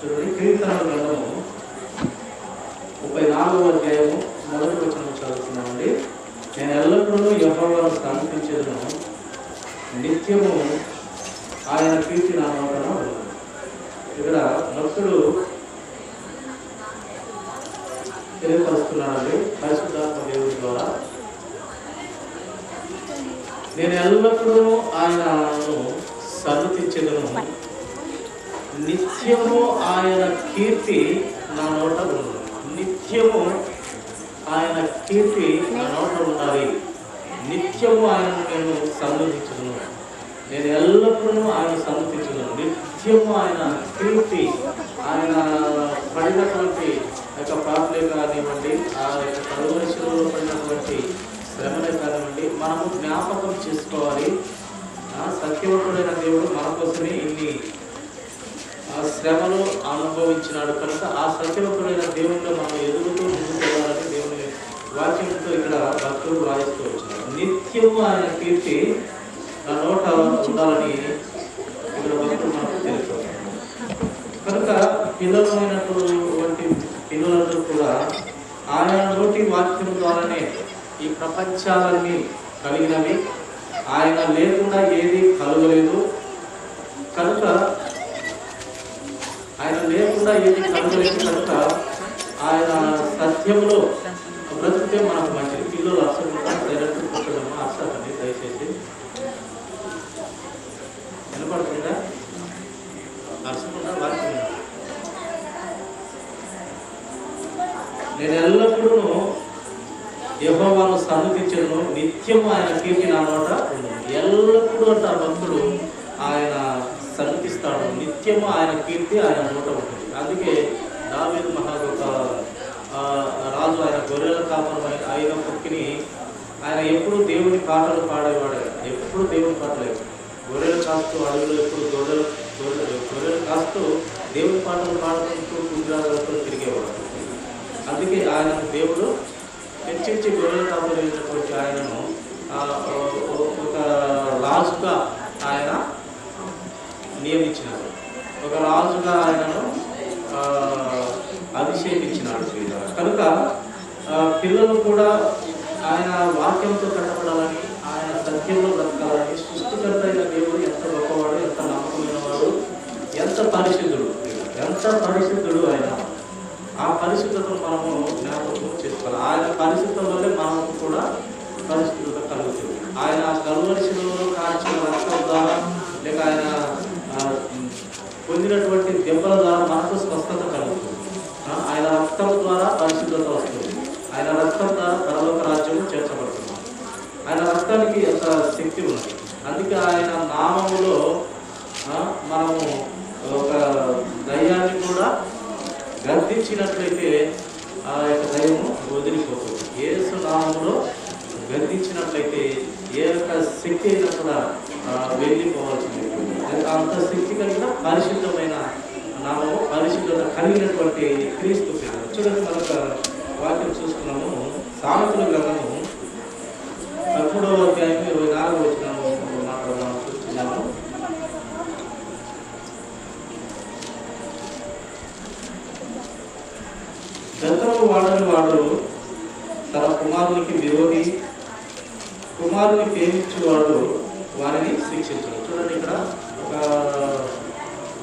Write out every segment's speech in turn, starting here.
చూడండి, కీర్తనల గ్రంథము 34వ అధ్యాయము 1వ వచనం చదువుతున్నామండి. నేను ఎల్లప్పుడూ యెహోవాను స్తుతించెదను, నిత్యము ఆయన కీర్తి నా నోటన ఉన్నది. ఇక్కడ భక్తుడు తెలియపరుస్తున్నాడండి పరిశుద్ధాత్మ దేవుడి ద్వారా. నేను ఎల్లప్పుడూ ఆయనను సన్నుతించెదను, నిత్యము ఆయన కీర్తి నా నోట ఉన్నది. నిత్యము ఆయన కీర్తి నా నోట ఉండాలి. నిత్యము ఆయనను నేను సన్నుతించుదును. నేను ఎల్లప్పుడూ ఆయన సన్నుతించుదును. నిత్యము ఆయన కీర్తి, ఆయన పడినటువంటి యొక్క పాపలే కానివ్వండి, ఆ యొక్క కలువరిశిలో పడినటువంటి శ్రమలే కానివ్వండి, మనము జ్ఞాపకం చేసుకోవాలి. సత్యవంతుడైన దేవుడు మన కోసమే ఇన్ని శ్రమలు అనుభవించినాడు కనుక ఆ సత్యవంతుడైన దేవుడిలో మనం ఎదుగుతూ ముందుకు వెళ్ళాలని దేవుని వాక్యంతో ఇక్కడ భక్తులు రాయిస్తూ వచ్చినారు. నిత్యము ఆయన కీర్తి నా నోట ఉండాలని ఇక్కడ భక్తులు మనకు తెలుసు. కనుక పిల్లలైనటువంటి పిల్లలందరూ కూడా ఆయన నోటి వాక్యం ద్వారానే ఈ ప్రపంచాలన్నీ కలిగినవి. ఆయన లేకుండా ఏది కలగలేదు కనుక కనుక ఆయన సత్యంలో బ్రతికితే మనకు మంచిది. పిల్లలు అసలుగా డైరెక్ట్ కూర్చోడము అసలు దయచేసి వినపడుతుందా? అసలుగా వాక్యం నేను ఎల్లప్పుడూ యెహోవాను సన్నుతించెదను, నిత్యము ఆయన కీర్తి నా నోట ఉన్నది. ఎల్లప్పుడూ అంటారు భక్తుడు ఆయన సన్నుతిస్తాడు, నిత్యము ఆయన కీర్తి ఆయన నోట ఉంటుంది. అందుకే దావీదు మహాగొప్ప రాజు, ఆయన గొర్రెల కాపురం అయినప్పటికీ ఆయన ఎప్పుడు దేవుని పాటలు పాడేవాడు. ఎప్పుడు దేవుని పాటలు, గొర్రెలు కాస్తూ అడవిలో ఎప్పుడు గొర్రెలు కాస్తూ దేవుని పాటలు పాడుకుంటూ గుండ్రాలతో తిరిగేవాడు. అందుకే ఆయన దేవుడు హెచ్చించి గొర్రెల కాపురం అయినటువంటి ఆయనను ఒక రాజుగా ఆయన నియమించినాడు, ఒక రాజుగా ఆయనను అభిషేకించినాడు. కనుక పిల్లలు కూడా ఆయన వాక్యంతో కట్టబడాలని, ఆయన సత్యంలో బ్రతకాలని. సృష్టికర్త అయిన దేవుడు ఎంత గొప్పవాడు, ఎంత నమ్మకమైన వాడు, ఎంత పరిశుద్ధుడు ఆయన. ఆ పరిశుద్ధతను మనము జ్ఞాపకం చేసుకోవాలి. ఆయన పరిశుద్ధం వల్లే మనకు కూడా పరిశుద్ధత కలుగుతుంది. ఆయన కలువరిశిలో కాల్చిన రక్తం ద్వారా, లేక ఆయన పొందినటువంటి దెబ్బల ద్వారా మనకు స్వస్థత కలుగుతుంది. ఆయన రక్తం ద్వారా పరిశుద్ధత వస్తుంది. ఆయన రక్తం ద్వారా పరలోక రాజ్యం చేర్చబడుతుంది. ఆయన రక్తానికి ఎంత శక్తి ఉంది. అందుకే ఆయన నామములో మనము ఒక దయ్యాన్ని కూడా గద్దించినట్లయితే ఆ యొక్క దయ్యము వదిలిపోతుంది. యేసు నామములో గద్దించినట్లయితే ఏ యొక్క శక్తి అయినా కూడా వెళ్ళిపోవాల్సింది. అంత శక్తి కలిగిన పరిశుద్ధమైన నామము, పరిశుద్ధత కలిగినటువంటి క్రీస్తు. చూడండి, మనకు వాక్యం చూసుకున్నాము. సామెతల గ్రంథము 13వ అధ్యాయం 24వ వచనము మనం చూస్తున్నాము. గతము వాడని వాడు తన కుమారునికి విరోధి, కుమారుని ప్రేమించేవాడు వారిని శిక్షించడు. చూడండి, ఇక్కడ ఒక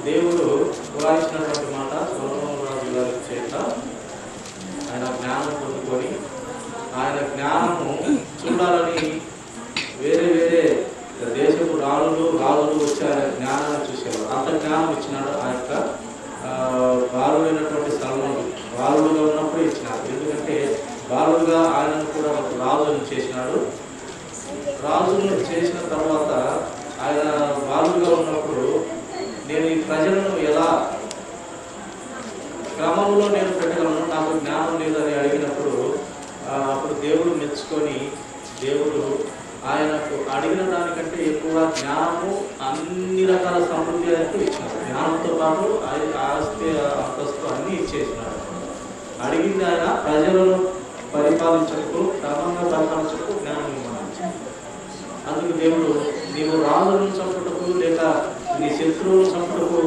దేవుడు పురాయించినటువంటి మాట సొలొమోను రాజు గారి చేత ఆయన జ్ఞానం పొందుకొని, ఆయన జ్ఞానము చూడాలని వేరే వేరే దేశపు రాజులు వచ్చి ఆయన జ్ఞానాన్ని చూసేవారు. అంత జ్ఞానం ఇచ్చినాడు. ఆ యొక్క బాలుడైనటువంటి సల్మాను బాలుడుగా ఉన్నప్పుడు ఇచ్చినాడు. ఎందుకంటే బాలుడుగా ఆయనను కూడా ఒక రాజును చేసినాడు. రాజును చేసిన తర్వాత ఆయన బాలుడుగా ఉన్నప్పుడు నేను ఈ ప్రజలను ఎలా క్రమంలో నేను పెట్టగలను, నాకు జ్ఞానం లేదని అడిగినప్పుడు అప్పుడు దేవుడు మెచ్చుకొని దేవుడు ఆయనకు అడిగిన దానికంటే ఎక్కువ జ్ఞానము, అన్ని రకాల సమృద్ధి ఆయనకు ఇచ్చినాడు. జ్ఞానంతో పాటు ఆస్తి అంతస్తు అన్నీ ఇచ్చేసినాడు. అడిగింది ఆయన ప్రజలను పరిపాలించకు, క్రమంగా పరిపాలించకు జ్ఞానం ఇవ్వమని. అందుకు దేవుడు నీవు రాజులను చంపుటకు లేక నీ శత్రువులను చంపుటకు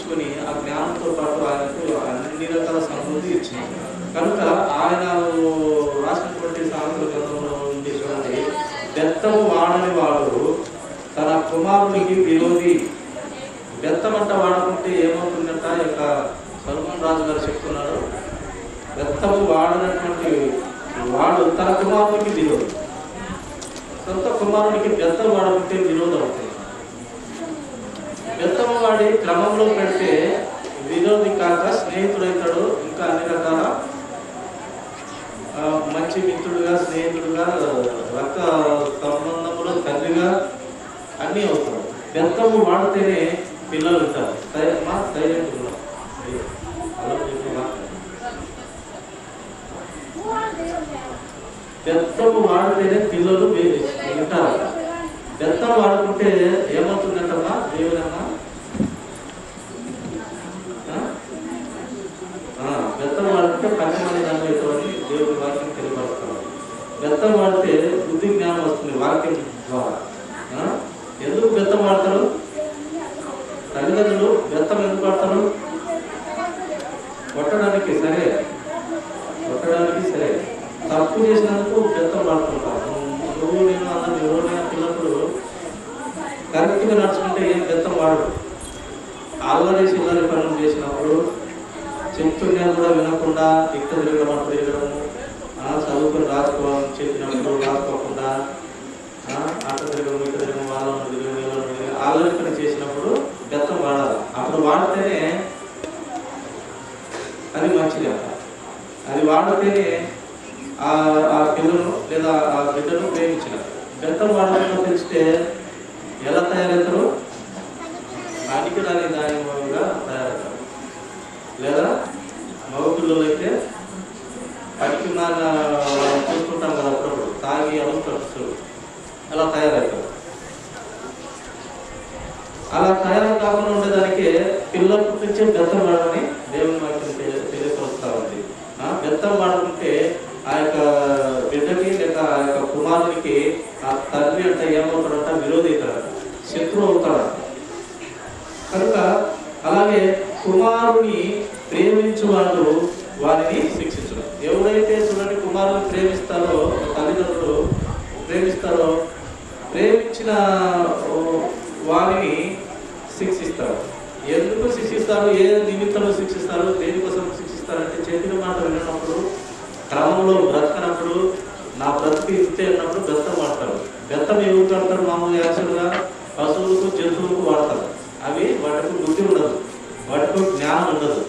మెచ్చుకొని ఆ జ్ఞానంతో పాటు ఆయనకు అన్ని రకాల సమృద్ధి ఇచ్చింది. కనుక ఆయన రాసినటువంటి సామెతల గ్రంథంలో నుండి చూడండి, బెత్తము వాడని వాడు తన కుమారునికి విరోధి. బెత్తమంట వాడుకుంటే ఏమవుతుందంట, ఇక సల్మాన్ రాజు గారు చెప్తున్నారు, బెత్తము వాడనటువంటి వాడు తన కుమారునికి విరోధి. సొంత కుమారునికి బెత్తం వాడుకుంటే విరోధం అవుతుంది. బెత్తము వాడి క్రమంలో పెడితే విరోధి కాక స్నేహితుడైతాడు. ఇంకా అన్ని రకాల మంచి మిత్రుడుగా, స్నేహితుడుగా, రక్త సంబంధంలో తండ్రిగా అన్నీ అవుతాడు. బెత్తము వాడితేనే పిల్లలు ఉంటారు. సైలెంట్ బెత్తము వాడితేనే పిల్లలు ఉంటారు. బెత్తం వాడుకుంటే ఏమవుతుందంటమ్మా దేవుడమ్మా, బెత్తం వాడుకుంటే పక్కన దాంట్లో అని దేవుడి వాక్యం తెలియపరుస్తాడు. బెత్తం వాడితే బుద్ధి జ్ఞానం వస్తుంది వాక్యం ద్వారా. ఎందుకు బెత్తం వాడతారు? తల్లిదండ్రులు బెత్తం ఎందుకు వాడతారు? కొట్టడానికి సరే, తప్పు చేసినందుకు బెత్తం వాడుతుంటారు. నువ్వు నేను అన్నది ఎవరైనా పిల్లప్పుడు కరెక్ట్గా నడుచుకుంటే ఏం బెత్తం వాడరు. అల్లరి చిల్లరి పనులు చేసినప్పుడు, చెప్తున్నా కూడా వినకుండా ఇక్కడ తిరగడము, చదువుకొని రాసుకోవాలని చెప్పినప్పుడు రాసుకోకుండా అట్ట తిరగడం, ఇక్కడ తిరగడం, వాళ్ళను తిరగడం, అల్లరి పని చేసినప్పుడు బెత్తం వాడాలి. అప్పుడు వాడితేనే అది మంచిది అంట. అది వాడితేనే ఆ పిల్లను లేదా ఆ బిడ్డను ప్రేమించినారు. బెత్తం వాడడంలో తెలిస్తే ఎలా తయారవుతారు? అడిగిరాని దానిగా తయారవుతారు. లేదా మగ పిల్లలు అయితే అడిగిన చూసుకుంటాం కదా, అప్పుడప్పుడు తాగి అడుగుతారు, అలా తయారవుతారు. అలా తయారు కాకుండా ఉండేదానికి పిల్లల నుంచే బెత్తం వాడని దేవుని వాక్యం తెలియపరుస్తా ఉంది. బెత్తం వాడుకుంటే ఆ యొక్క బిడ్డకి లేక ఆ యొక్క కుమారునికి ఆ తండ్రి అంటే ఏమవుతాడంట? విరోధి అవుతాడంట, శత్రువు అవుతాడంట. కనుక అలాగే కుమారుని ప్రేమించువాడు వారిని శిక్షించడం. ఎవరైతే చూడండి కుమారుని ప్రేమిస్తారో, తల్లిదండ్రులు ప్రేమిస్తారో, ప్రేమించిన వారిని శిక్షిస్తారు. ఎందుకు శిక్షిస్తారు? ఏ నిమిత్తంలో శిక్షిస్తారు? దేనికోసం శిక్షిస్తారంటే చెప్పిన మాట వినప్పుడు, క్రమంలో బ్రతకనప్పుడు, నా బ్రతికి ఇంతే అన్నప్పుడు బెత్తం వాడతారు. బెత్తం ఎవరికి వాడతారు? మామూలు యాక్చువల్గా పశువులకు, జంతువులకు వాడతారు. అవి వాటికి బుద్ధి ఉండదు, వాటికి జ్ఞానం ఉండదు,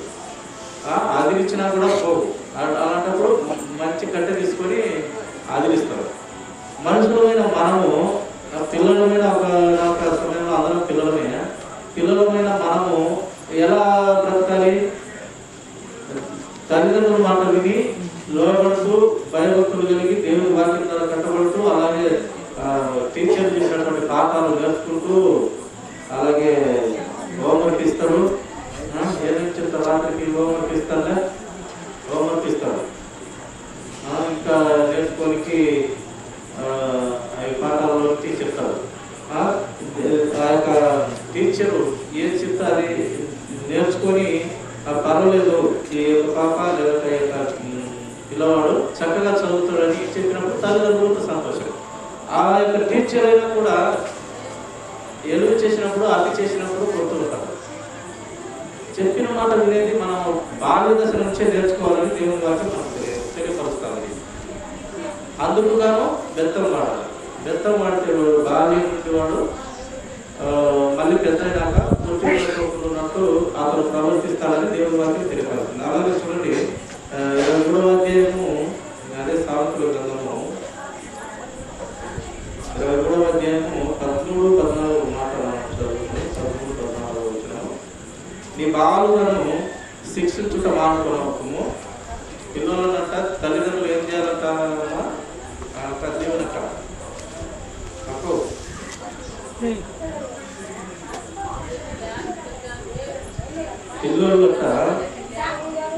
ఆదిరించినా కూడా పోవు. అలాంటప్పుడు మంచి కట్టె తీసుకొని ఆదిరిస్తారు. మనుషులమైన మనము పిల్లలమైన ఒక సమయంలో అందరం పిల్లలమైన మనము ఎలా బ్రతకాలి? తల్లిదండ్రుల మాట విని లోబడుతూ, భయభక్తులు కలిగి, దేవుని వాక్యం ద్వారా కట్టబడుతూ, అలాగే టీచర్ చేసినటువంటి పాఠాలు నేర్చుకుంటూ, అలాగే హోంవర్క్ ఇస్తారు. ఏమేమి చెప్తారు? రాత్రికి హోంవర్క్ ఇస్తారు. ఇంకా నేర్చుకోనికి పాఠాలలో చెప్తారు. ఆ యొక్క టీచరు ఏం చెప్తే అది నేర్చుకొని పర్వాలేదు, ఈ యొక్క పాప లేదా యొక్క పిల్లవాడు చక్కగా చదువుతాడని చెప్పినప్పుడు తల్లిదండ్రులకు సంతోషం. ఆ యొక్క టీచర్ అయినా కూడా ఎలుగు చేసినప్పుడు, అతి చేసినప్పుడు కొడుతుంటారు. చెప్పిన మాట వినేది మనం బాల్య దశ నుంచే నేర్చుకోవాలని దేవుని వాక్యం మనకు తెలియపరుస్తామని. అందుకు గాను బెత్తం వాడాలి. బెత్తం వాడితే బాల్యం నుండి వాడు మళ్ళీ పెద్ద అయినాక ఉన్నట్టు అతను ప్రవర్తిస్తాడని దేవుని వాక్యం తెలియపరుస్తుంది. అలాగే చూడండి 23వ అధ్యాయము, అదే సామెతల గ్రంథము 23వ అధ్యాయము 13-14 మాటలు చదువుతుంది. 13-14 వచ్చినాము. నీ బాలులను శిక్షించుట మానుకోవము. పిల్లలనంట తల్లిదండ్రులు ఏం చేయాలంట? దేవునట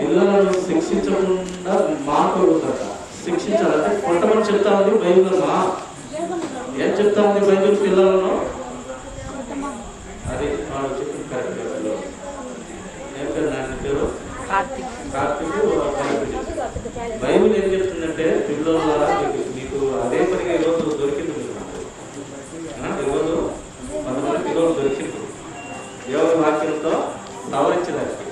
పిల్లలను శిక్షించకుండా మానుకోవద్దట. శిక్షించాలంటే కొట్టమని చెప్తా ఉంది బైబిల్. ఏం చెప్తా ఉంది బైబిల్? పిల్లలను అది వాడు చెప్పిన కరెక్ట్. కార్తీక్ బైబిల్ ఏం చెప్తుందంటే పిల్లల మీకు అదే పనిగా ఈరోజు దొరికింది మీకు ఈరోజు 10 పిల్లలు దొరికింది దేవుని వాక్యంతో సవరించడానికి.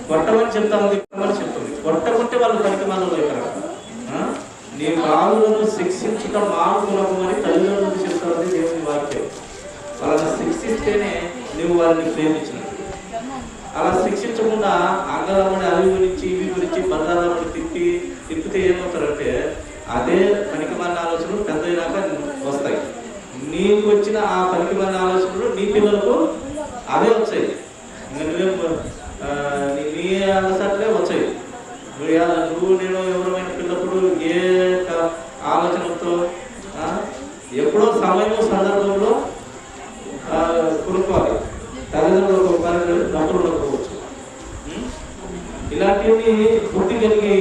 కొట్టమని చెప్తా ఉంది, చెప్తుంది. కొట్టకుంటే వాళ్ళు పనికి మనలో ఇక్కడ నీ బాలులను శిక్షించడం మానుకునము అని తల్లిదండ్రులు చెప్తారు దేవుని వాక్యం. వాళ్ళని శిక్షిస్తేనే నువ్వు వారిని ప్రేమించినట్టు. అలా శిక్షించకుండా అంగళమని అవి గురించి ఇవి గురించి బంగారాలను తిప్పితే ఏమవుతారంటే అదే పనికిమాలిన ఆలోచనలు పెద్ద అయినాక వస్తాయి. నీకు వచ్చిన ఆ పనికిమాలిన ఆలోచనలు నీ పిల్లలకు అవే వచ్చాయి. నీ అలసట్లే వచ్చాయి. నువ్వు నేను ఎవరైనా పిల్లప్పుడు ఏ ఆలోచనతో ఎప్పుడో సమయం సందర్భంలో కొనుక్కోవాలి. తల్లిదండ్రులు ఒక డబ్బులు ఉండకపోవచ్చు. ఇలాంటివి బుద్ధి కలిగి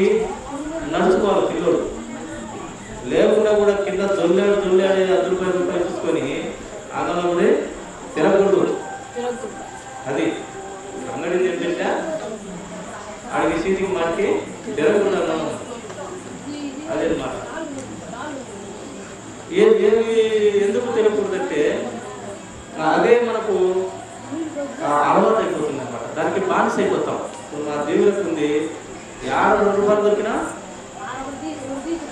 నడుచుకోవాలి పిల్లలు. లేకుండా కూడా కింద దొల్లాడు 10 రూపాయలు తీసుకొని అంగంలో తిరగకూడదు. అది అంగడి ఏంటంటే ఆడికి సీటికి మాటికి తిరగకూడదు అన్నాము. అదే మాట. ఏమి ఎందుకు తిరగకూడదంటే అదే మనకు అలవాటు అయిపోతుంది అనమాట. దానికి బానిస అయిపోతాం. మా దేవుడికి ఉంది 2 రూపాయలు దొరికినా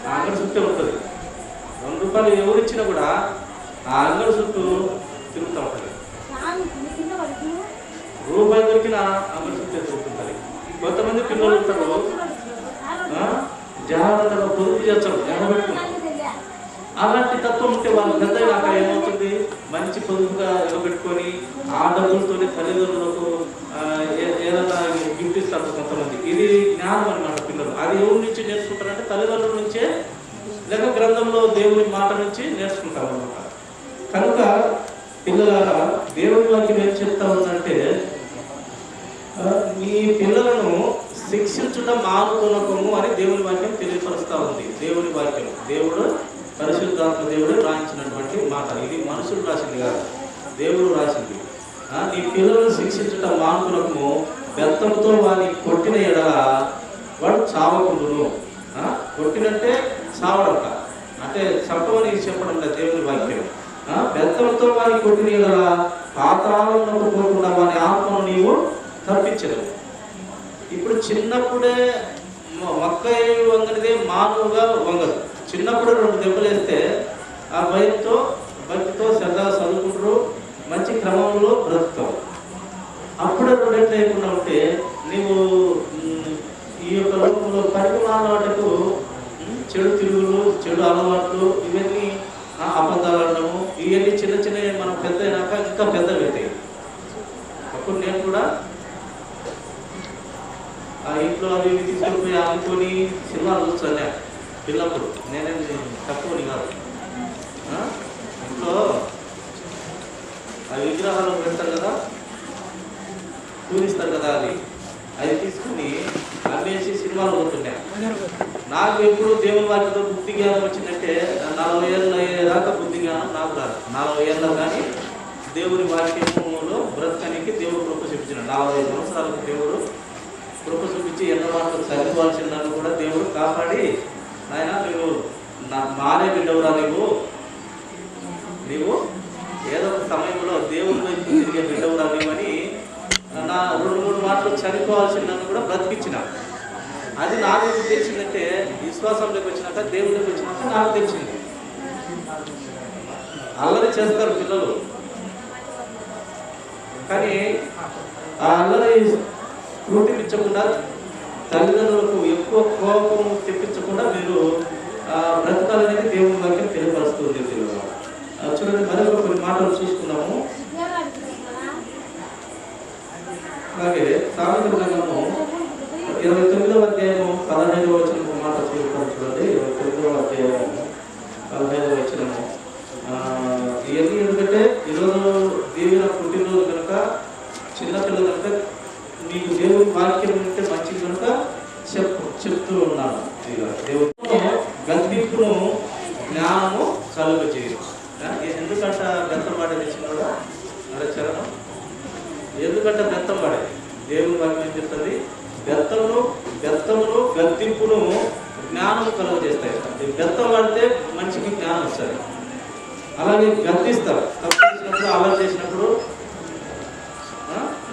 ఆ అంగడి చుట్టూ ఉంటుంది. 2 రూపాయలు ఎవరు ఇచ్చినా కూడా ఆ అంగడి చుట్టూ తిరుగుతూ ఉంటుంది. రూపాయలు దొరికినా అంగడి చుట్టూ తిరుగుతుంటుంది. కొంతమంది పిల్లలు ఉంటారు జాగ్రత్తగా పొదుపు చేస్తారు, ఎగబెట్టుకుంటారు. అలాంటి తత్వం ఉంటే వాళ్ళు పెద్ద నాకు ఏమవుతుంది, మంచి పొదుపుగా ఎగబెట్టుకొని ఆ డబ్బులతోనే తల్లిదండ్రులకు ఏదైనా గిఫ్ట్ ఇస్తారు కొంతమంది. ఇది జ్ఞానం అన్నమాట పిల్లలు. అది ఎవరి నుంచి నేర్చుకుంటారంటే తల్లిదండ్రుల నుంచే లేక గ్రంథంలో దేవుని మాట నుంచి నేర్చుకుంటారు అన్నమాట. కనుక పిల్లలారా దేవుని వాక్యం ఏం చెప్తా ఉందంటే మీ పిల్లలను శిక్షించడం మానుకునకము అని దేవుని వాక్యం తెలియపరుస్తూ ఉంది. దేవుని వాక్యం దేవుడు పరిశుద్ధాత్మ దేవుడు రాయించినటువంటి మాట. ఇది మనుషులు రాసింది కాదు, దేవుడు రాసింది. నీ పిల్లలను శిక్షించడం మానుకునకము, బెత్తంతో వాడిని కొట్టిన ఎడల వాడు చావకుండును. కొట్టినంటే చావడంట, అంటే చంపమని చెప్పడం లేదు దేవుని వాక్యం. బెత్తంతో వాడిని కొట్టిన ఎడల పాతాళంలోకి పోకుండా వాని ఆత్మను నీవు తప్పించదు. ఇప్పుడు చిన్నప్పుడే మొక్క వంగనిదే మానవుగా వంగదు. చిన్నప్పుడు 2 దెబ్బలు వేస్తే ఆ భక్తితో శ్రద్ధగా చదువుకుంటారు, మంచి క్రమంలో బ్రతుకుతావు. అప్పుడే 2 ఎట్లా లేకుండా ఉంటే నీవు ఈ యొక్క లోకంలో పరిమాణకు చెడు తిరుగులు, చెడు అలవాట్లు, ఇవన్నీ అబద్ధాలు అనడము, ఇవన్నీ చిన్న చిన్నవి మనం పెద్ద అయినాక ఇంకా పెద్ద అవుతాయి. అప్పుడు నేను కూడా ఆ ఇంట్లో అవి తీసుకొని అనుకొని సినిమాలు చూస్తాను పిల్లప్పుడు. నేనేం తక్కువని కాదు. ఇంట్లో ఆ విగ్రహాలు పెడతారు కదా, పూజిస్తారు కదా, అది తీసుకుని అమ్మేసి సినిమాలు పోతుండే. నాకు ఎప్పుడు దేవుని వాటితో బుద్ధి జ్ఞానం వచ్చిందంటే 40 ఏళ్ళు అయ్యేదాకా బుద్ధి జ్ఞానం నాకు రాదు. 40 ఏళ్ళలో కానీ దేవుని వాక్యంలో బ్రతకానికి దేవుడు కృప చూపించిన 45 సంవత్సరాలకు దేవుడు కృప చూపించి ఎన్నో మాటలు చదువుకోవాల్సిన నన్ను కూడా దేవుడు కాపాడి, ఆయన నువ్వు మారే బిడ్డవురా, నీవు ఏదో ఒక సమయంలో దేవుని వైపు తిరిగే బిడ్డవురా నీవని నా 2-3 మాటలు చనిపోవాల్సిన నన్ను కూడా బ్రతికించిన. అది నాకు తెలిసిందంటే విశ్వాసంలోకి వచ్చినాక, దేవుడికి వచ్చినాక నాకు తెలిసింది. అల్లరి చేస్తారు పిల్లలు, కానీ ఆ అల్లరి స్ఫూర్తిపించకుండా, తల్లిదండ్రులకు ఎక్కువ కోపం తెప్పించకుండా మీరు బ్రతకాలనేది దేవుని వాక్యం తెలియపరుస్తుంది. చూడండి, మరొక కొన్ని మాటలు చూసుకున్నాము. అలాగే సామెతల గ్రంథము 29వ అధ్యాయము 15వ వచనము మాట చూసుకుంటాం. చూడండి, 29వ అధ్యాయము 15వ వచనము. ఇవన్నీ ఎందుకంటే ఈరోజు దేవుని పుట్టినరోజు కనుక, చిన్నపిల్లలు కనుక మీకు దేవుని వాక్యం అంటే మంచిది కనుక చెప్తూ ఉన్నాను. దేవుడు గద్దింపును జ్ఞానము కలుగ చేయరు. ఎందుకంట బెత్తం పాడేది చిన్నవాడు అదే చరణం, ఎందుకంటే బెత్తం పాడేది దేవుని వాక్యం ఏం చెప్తుంది? బెత్తమును గద్దింపును జ్ఞానం కలుగజేస్తాయి. బెత్తం వాడితే మనిషికి జ్ఞానం వస్తుంది. అలాగే గద్దిస్తారు, తప్పు చేసినప్పుడు అల్లరి చేసినప్పుడు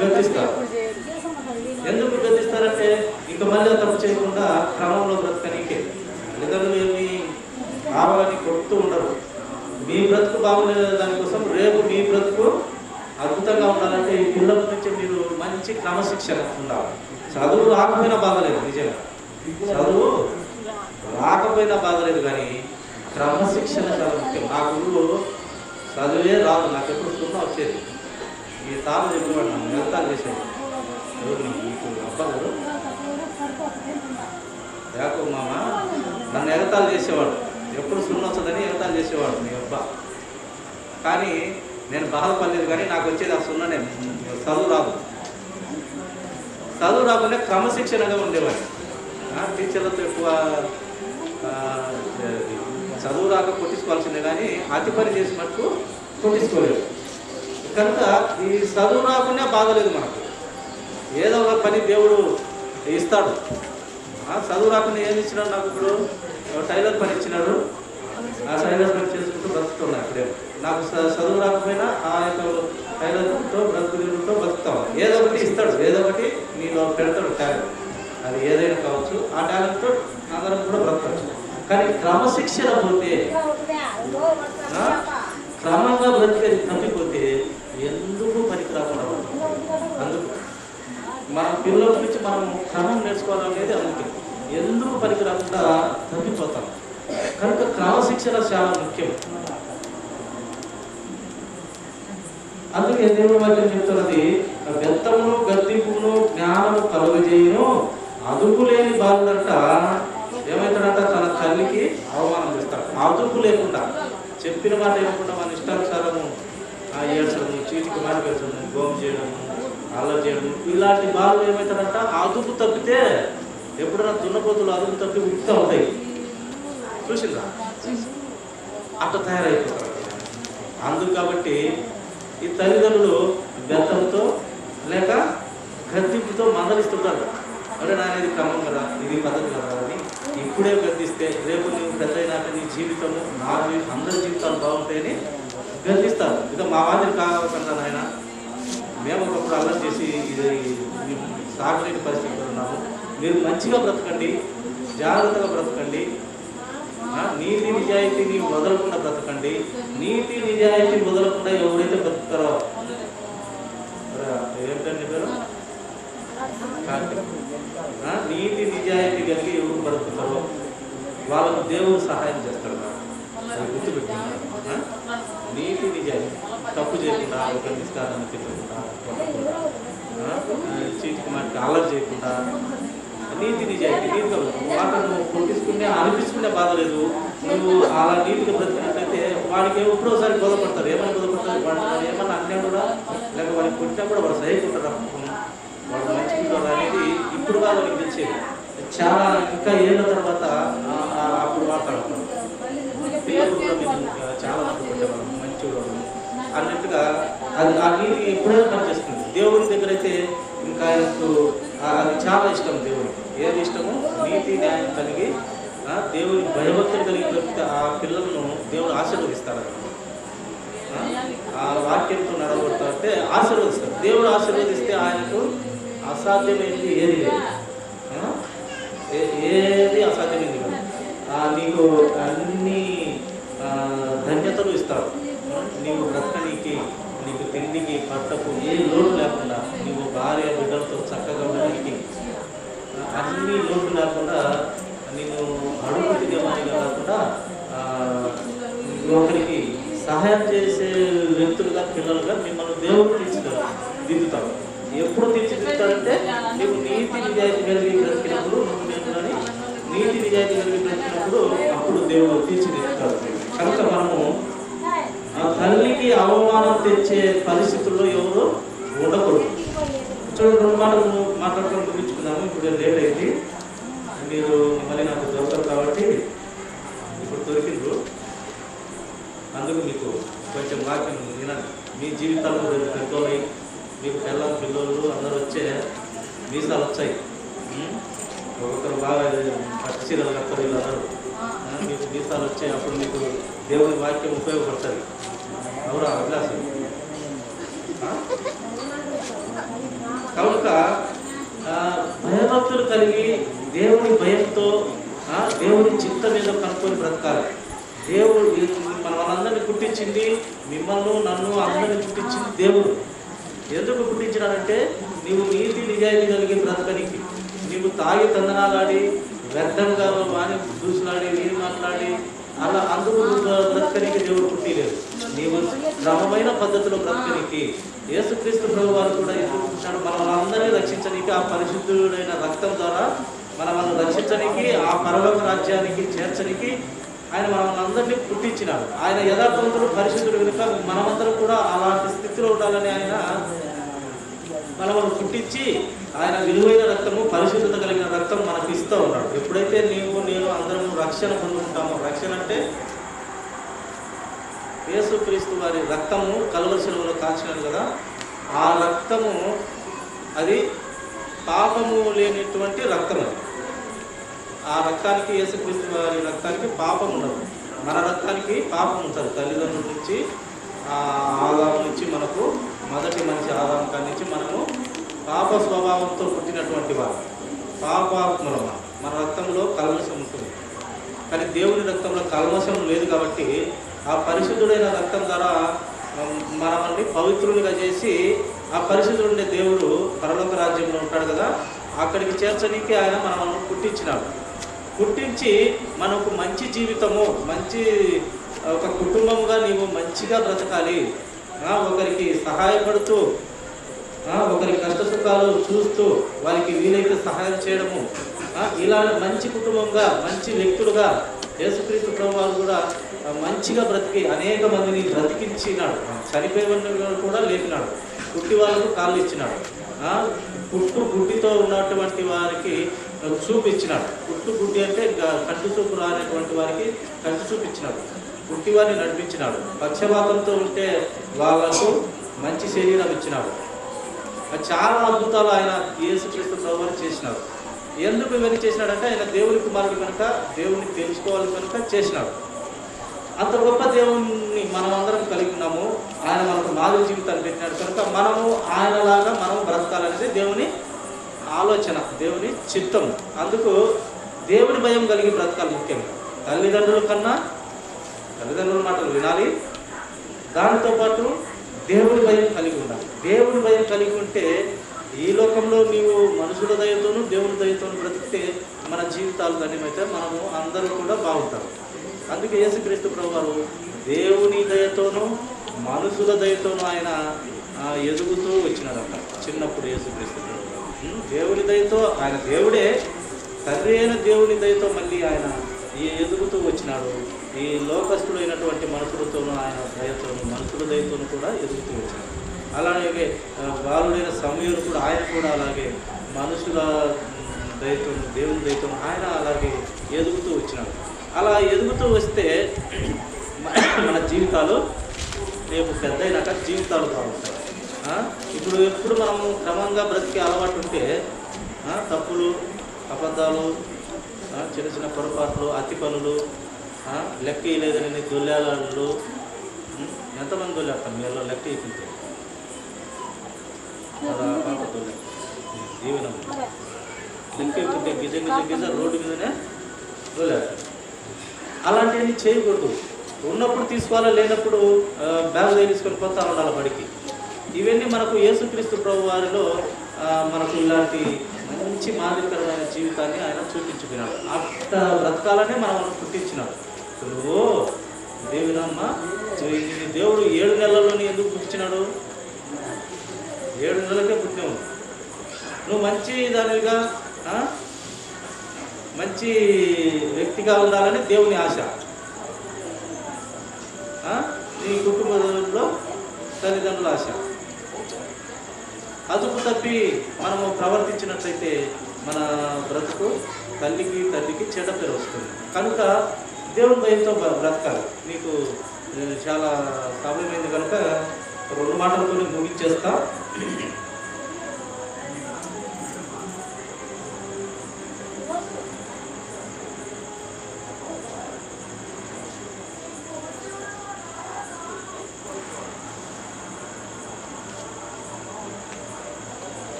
గద్దిస్తారు. ఎందుకు గద్దిస్తారంటే ఇంకా మళ్ళీ తప్పు చేయకుండా క్రమంలో బ్రతకనీకే. తల్లిదండ్రులు ఏమి కావాలని కొడుతూ ఉండరు. మీ బ్రతుకు బాగులేదు దానికోసం రేపు మీ బ్రతుకు అద్భుతంగా ఉండాలంటే ఈ పిల్లల నుంచి మీరు మంచి క్రమశిక్షణ ఉండాలి. చదువు రాకపోయినా బాధలేదు, నిజంగా చదువు రాకపోయినా బాధలేదు, కానీ క్రమశిక్షణ చాలా ముఖ్యం. నాకు చదువే రాదు, నాకు ఎప్పుడు సున్నా వచ్చేది. ఈ తాను చెప్పేవాడు నన్ను ఎగతాలు చేసేది. ఎవరు మీకు అబ్బాయి యాకో మామ నన్ను ఎగతాలు చేసేవాడు. ఎప్పుడు సున్నా వస్తుందని ఎగతాలు చేసేవాడు మీ అబ్బా. కానీ నేను బాధపడలేదు, కానీ నాకు వచ్చేది ఆ సున్ననే. చదువు రాదు. చదువు రాకుండా క్రమశిక్షణగా ఉండేవాడు. టీచర్లతో ఎక్కువ చదువు రాక కొట్టించుకోవాల్సిందే, కానీ అతి పని చేసినట్టు కొట్టించుకోలేదు. కనుక ఈ చదువు రాకుండా బాధలేదు మనకు. ఏదో ఒక పని దేవుడు ఇస్తాడు. చదువు రాకుండా ఏమి ఇచ్చినాడు నాకు? ఇప్పుడు టైలర్ పని ఇచ్చినాడు. ఆ టైలర్ పని చేసుకుంటూ బ్రతుకుతున్నా. ఇప్పుడే నాకు చదువు రాకపోయినా ఆ యొక్క టైలర్తో బ్రతుకుతో బతుకుతాం. ఏదో ఒకటి ఇస్తాడు, ఏదో ఒకటి నీలో పెడతాడు టాలెంట్. అది ఏదైనా కావచ్చు. ఆ టాలెంట్తో అందరం కూడా బ్రతకచ్చు. కానీ క్రమశిక్షణ పోతే, క్రమంగా బ్రతికేది తప్పిపోతే ఎందుకు పనికి రాకుండా ఉంటుంది. అందుకు మన పిల్లల నుంచి మనం క్రమం నేర్చుకోవాలనేది అందుకే. ఎందుకు పనికి రాకుండా తప్పిపోతాం. కనుక క్రమశిక్షణ చాలా ముఖ్యం. అందుకే దేవుడు వాక్యం చెప్తున్నది, బెత్తమును గద్దింపును జ్ఞానము కలుగజేయును. అదుపు లేని బాలుడంట ఏమవుతాడంట? తన తల్లికి అవమానం చేస్తాడు. అదుపు లేకుండా, చెప్పిన మాట లేకుండా మన ఇష్టానుసారము ఏడ్చడము, చీటికి మాట పెట్టడము, గోము చేయడము, అల్లరి చేయడము, ఇలాంటి బాలు ఏమవుతాడంట? అదుపు తప్పితే ఎప్పుడైనా దున్నపోతులు అదుపు తప్పి ఉడుతూ ఉంటాయి. చూసిందా? అట్లా తయారైపోతారు. అందుకు కాబట్టి ఈ తల్లిదండ్రులు బెత్తంతో లేక గద్దింపుతో మందలిస్తుంటారు. అంటే నాది క్రమం కదా, ఇది పద్ధతి కదా అని ఇప్పుడే గద్దిస్తే రేపు నువ్వు పెద్ద అయినాక నీ జీవితము, నా అందరి జీవితాలు బాగుంటాయని గద్దిస్తారు. ఇక మా మాదిరి కాకుండా నాయన, మేము ఒకప్పుడు అల్లరి చేసి ఇది సాగలేని పరిస్థితులు ఉన్నాము. మీరు మంచిగా బ్రతకండి, జాగ్రత్తగా బ్రతకండి, నీతి నిజాయితీని వదలకుండా బ్రతకండి. నీతి నిజాయితీ వదలకుండా ఎవరైతే బ్రతుకుతారో, ఏమిటండి పేరు? నీతి నిజాయితీ కలిగి ఎవరు బ్రతుకుతారో వాళ్ళకు దేవుడు సహాయం చేస్తాడు. అది గుర్తుపెట్టుకుంటారు. నీతి నిజాయితీ, తప్పు చేయకుండా, ఒక నిష్కారాన్ని తిట్టకుండా, చీటికి మాటికి అల్లరి చేయకుండా, నీతి నిజాయితీ, నీతిగా వాటిని నువ్వు కొట్టించుకునే అనిపించుకునే బాధ లేదు. నువ్వు అలా నీతిగా బ్రతికినట్లయితే వాడికి ఎప్పుడోసారి బోధపడతారు. ఏమైనా బోధపడతారు? వాడు ఏమన్నా అన్నా కూడా, లేక వాడికి కొట్టినా కూడా వాడు సహించుకుంటారు. వాడు మంచిగా అనేది ఇప్పుడు కాదు వాళ్ళకి తెలిసేది. చాలా ఇంకా ఏళ్ళ తర్వాత అప్పుడు మాట్లాడతారు. పిల్లలు కూడా మేము చాలా కొట్టేవాళ్ళం, మంచిగా అన్నట్టుగా అది ఆ నీతి ఎప్పుడైనా పనిచేస్తుంది. దేవుడి దగ్గర అయితే ఇంకా అది చాలా ఇష్టం. దేవుడికి ఏది ఇష్టము? నీతి న్యాయం కలిగి దేవుని భయభక్తులు కలిగి దొరికితే ఆ పిల్లలను దేవుడు ఆశీర్వదిస్తాడు. ఆ వాక్యంతో నడవబడతారంటే ఆశీర్వదిస్తారు. దేవుడు ఆశీర్వదిస్తే ఆయనకు అసాధ్యమైనది ఏది లేదు. ఏది అసాధ్యమైనది కాదు. నీకు అన్ని ధన్యతలు ఇస్తాడు. నీవు బ్రతకనీకి, నీకు తిండికి, పట్టకు ఏ లోటు లేకుండా, నీవు భార్య బిడ్డలతో చక్కగా ఉండడానికి అన్ని లోటు లేకుండా, నేను అడుగు తినేవాడిగా కాకుండా ఒకరికి సహాయం చేసే వ్యక్తులుగా, పిల్లలుగా మిమ్మల్ని దేవుడు తీర్చిదిద్దుతాడు. ఎప్పుడు తీర్చిదిద్దుతాడంటే నీవు నీతి నిజాయితీ కలిగి బ్రతికినప్పుడు, నేను కానీ నీతి నిజాయితీ కలిగి బ్రతికినప్పుడు అప్పుడు దేవుడు తీర్చిదిద్దుతాడు. కనుక మనము ఆ తల్లికి అవమానం తెచ్చే పరిస్థితుల్లో ఎవరు ఉండకూడదు. చూడండి, 2 మాటలు మాట్లాడుకొని ముగించుకున్నాము. ఇప్పుడు లేట్ అయింది, మీరు మళ్ళీ నాకు దొరకరు కాబట్టి ఇప్పుడు దొరికిండ్రు. అందుకు మీకు కొంచెం వాక్యం వినండి. మీ జీవితాల్లో పెద్దోళ్ళై మీకు పిల్లలు అందరూ వచ్చే మీసాలు వచ్చాయి, ఒక్కొక్కరు బాగా పట్టు చీరలు కడతారు, వీళ్ళందరూ మీకు మీసాలు వచ్చాయి. అప్పుడు మీకు దేవుని వాక్యం ఉపయోగపడుతుంది. అవునా అభిలాషం? కనుక భయభక్తులు కలిగి దేవుని భయంతో దేవుని చిత్తం మీద కనుక్కొని బ్రతకాలి. దేవుడు మన వాళ్ళందరినీ పుట్టించింది, మిమ్మల్ని నన్ను అందరినీ పుట్టించింది దేవుడు. ఎందుకు పుట్టించినాడంటే నీవు నీతి నిజాయితీ కలిగి బ్రతకనికి. నీవు తాగి తందనాలాడి వ్యర్థంగా వాణి దూసులాడి నీరు మాట్లాడి అలా అందుకు బ్రతకనికి దేవుడు పుట్టిలేదు. నీవు క్రమమైన పద్ధతిలో బ్రతకనికి యేసుక్రీస్తు ప్రభు వారు కూడా ఎందుకు పుట్టినాడు? మన వాళ్ళందరినీ రక్షించడానికి, ఆ పరిశుద్ధుడైన రక్తం ద్వారా మనల్ని రక్షించడానికి, ఆ పరలోక రాజ్యానికి చేర్చడానికి ఆయన మనల్ని పుట్టించినాడు. ఆయన యథార్థవంతుడు, పరిశుద్ధుడు కనుక మనమందరం కూడా అలాంటి స్థితిలో ఉండాలని ఆయన మనల్ని పుట్టించి ఆయన విలువైన రక్తము, పరిశుద్ధత కలిగిన రక్తం మనకు ఇస్తూ ఉన్నాడు. ఎప్పుడైతే నీవు నేను అందరం రక్షణ పొందుకుంటామో, రక్షణ అంటే యేసుక్రీస్తు వారి రక్తము కలువరి శిలువలో కాల్చినాడు కదా, ఆ రక్తము అది పాపము లేనిటువంటి రక్తం. అది ఆ రక్తానికి, యేసుక్రీస్తు వారి రక్తానికి పాపం ఉండదు. మన రక్తానికి పాపం ఉంటుంది. తల్లిదండ్రుల నుంచి, ఆదాము నుంచి, మనకు మొదటి మనిషి ఆదాము కాడి నుంచి మనము పాప స్వభావంతో పుట్టినటువంటి వారు, పాపాత్మల. మన రక్తంలో కల్మషం ఉంటుంది. కానీ దేవుని రక్తంలో కల్మషం లేదు కాబట్టి ఆ పరిశుద్ధుడైన రక్తం ద్వారా మనల్ని పవిత్రులుగా చేసి, ఆ పరిశుద్ధుడుండే దేవుడు పరలోక రాజ్యంలో ఉంటాడు కదా, అక్కడికి చేర్చడానికి ఆయన మనల్ని పుట్టించినాడు. పుట్టించి మనకు మంచి జీవితము, మంచి ఒక కుటుంబముగా నీవు మంచిగా బ్రతకాలి, ఒకరికి సహాయపడుతూ, ఒకరికి కష్ట సుఖాలు చూస్తూ వారికి వీలైతే సహాయం చేయడము, ఇలా మంచి కుటుంబంగా, మంచి వ్యక్తులుగా యేసుక్రీస్తు ప్రభు వారు కూడా మంచిగా బ్రతికి అనేక మందిని బ్రతికించినాడు. చనిపోయిన కూడా లేపినాడు. పుట్టి వాళ్ళకు కాళ్ళు ఇచ్చినాడు. పుట్టు గుడ్డితో ఉన్నటువంటి వారికి చూపు ఇచ్చినాడు. పుట్టు గుడ్డి అంటే కంటి చూపు రానటువంటి వారికి కంటి చూపు ఇచ్చినాడు. పుట్టి వారిని నడిపించినాడు. పక్షపాతంతో ఉంటే వాళ్ళకు మంచి శరీరం ఇచ్చినాడు. చాలా అద్భుతాలు ఆయన యేసుక్రీస్తు ప్రభు వారు చేసినాడు. ఎందుకు ఇవన్నీ చేసినాడంటే ఆయన దేవుని కుమారుడు కనుక, దేవుని తెలుసుకోవాలి కనుక చేసినాడు. అంత గొప్ప దేవుణ్ణి మనం అందరం కలిగి ఉన్నాము. ఆయన మనకు మాదిరి జీవితాన్ని పెట్టినాడు కనుక మనము ఆయనలాగా మనం బ్రతకాలనేది దేవుని ఆలోచన, దేవుని చిత్తం. అందుకు దేవుని భయం కలిగి బ్రతకాలి. ముఖ్యంగా తల్లిదండ్రుల కన్నా తల్లిదండ్రుల మాటలు వినాలి, దాంతోపాటు దేవుని భయం కలిగి ఉండాలి. దేవుని భయం కలిగి ఉంటే ఈ లోకంలో నీవు మనుషుల దయతోనూ దేవుని దయతోనూ బ్రతికితే మన జీవితాలు ధన్యమైతే మనము అందరూ కూడా బాగుంటారు. అందుకే యేసుక్రీస్తు ప్రభు వారు దేవుని దయతోనూ మనుషుల దయతోనూ ఆయన ఎదుగుతూ వచ్చినాడంట. చిన్నప్పుడు యేసుక్రీస్తు ప్రభు వారు దేవుని దయతో, ఆయన దేవుడే, తండ్రి అయిన దేవుని దయతో మళ్ళీ ఆయన ఎదుగుతూ వచ్చినాడు. ఈ లోకస్తుడైనటువంటి మనుషులతోనూ ఆయన దయతోనూ, మనుషుల దయతోనూ కూడా ఎదుగుతూ వచ్చినాడు. అలాగే బాలుడైన సమయంలో కూడా ఆయన కూడా అలాగే మనుషుల దయతో, దేవుని దయతో ఆయన అలాగే ఎదుగుతూ వచ్చినాడు. అలా ఎదుగుతూ వస్తే మన జీవితాలు రేపు పెద్ద అయినాక జీవితాలు బాగుంటాయి. ఇప్పుడు ఎప్పుడు మనము క్రమంగా బ్రతికే అలవాటు ఉంటే తప్పులు, అబద్ధాలు, చిన్న చిన్న పొరపాట్లు, అతి పనులు, లెక్క లేదని దొల్లాళ్ళు, ఎంతమంది దొల్లేస్తాం మీరు లెక్క ఇస్తుంటే అలా పాప దొల్లే జీవనం లెక్క ఇస్తుంటే గిజ రోడ్డు మీదనే దొల్లేస్తాం. అలాంటివన్నీ చేయకూడదు. ఉన్నప్పుడు తీసుకోవాలా, లేనప్పుడు బ్యాగ్ తీసుకొని పోతా ఉండాలి బడికి. ఇవన్నీ మనకు యేసుక్రీస్తు ప్రభు వారిలో మనకు ఇలాంటి మంచి మాదిరికరమైన జీవితాన్ని ఆయన చూపించుకున్నాడు. అట్ట బ్రతకాలనే మనం పుట్టించినాడు. నువ్వు దేవునమ్మ, దేవుడు 7 నెలల్లోని ఎందుకు పుట్టించినాడు? 7 నెలలకే పుట్టినావు. నువ్వు మంచి దానిగా, మంచి వ్యక్తిగా ఉండాలని దేవుని ఆశ. నీ కుటుంబంలో తల్లిదండ్రుల ఆశ. అదుపు తప్పి మనము ప్రవర్తించినట్లయితే మన బ్రతుకు తండ్రికి చెడ్డ పేరు వస్తుంది. కనుక దేవుని భయంతో బ్రతకాలి. నీకు చాలా సమయమైంది కనుక 2 మాటలతో ముగించేస్తా.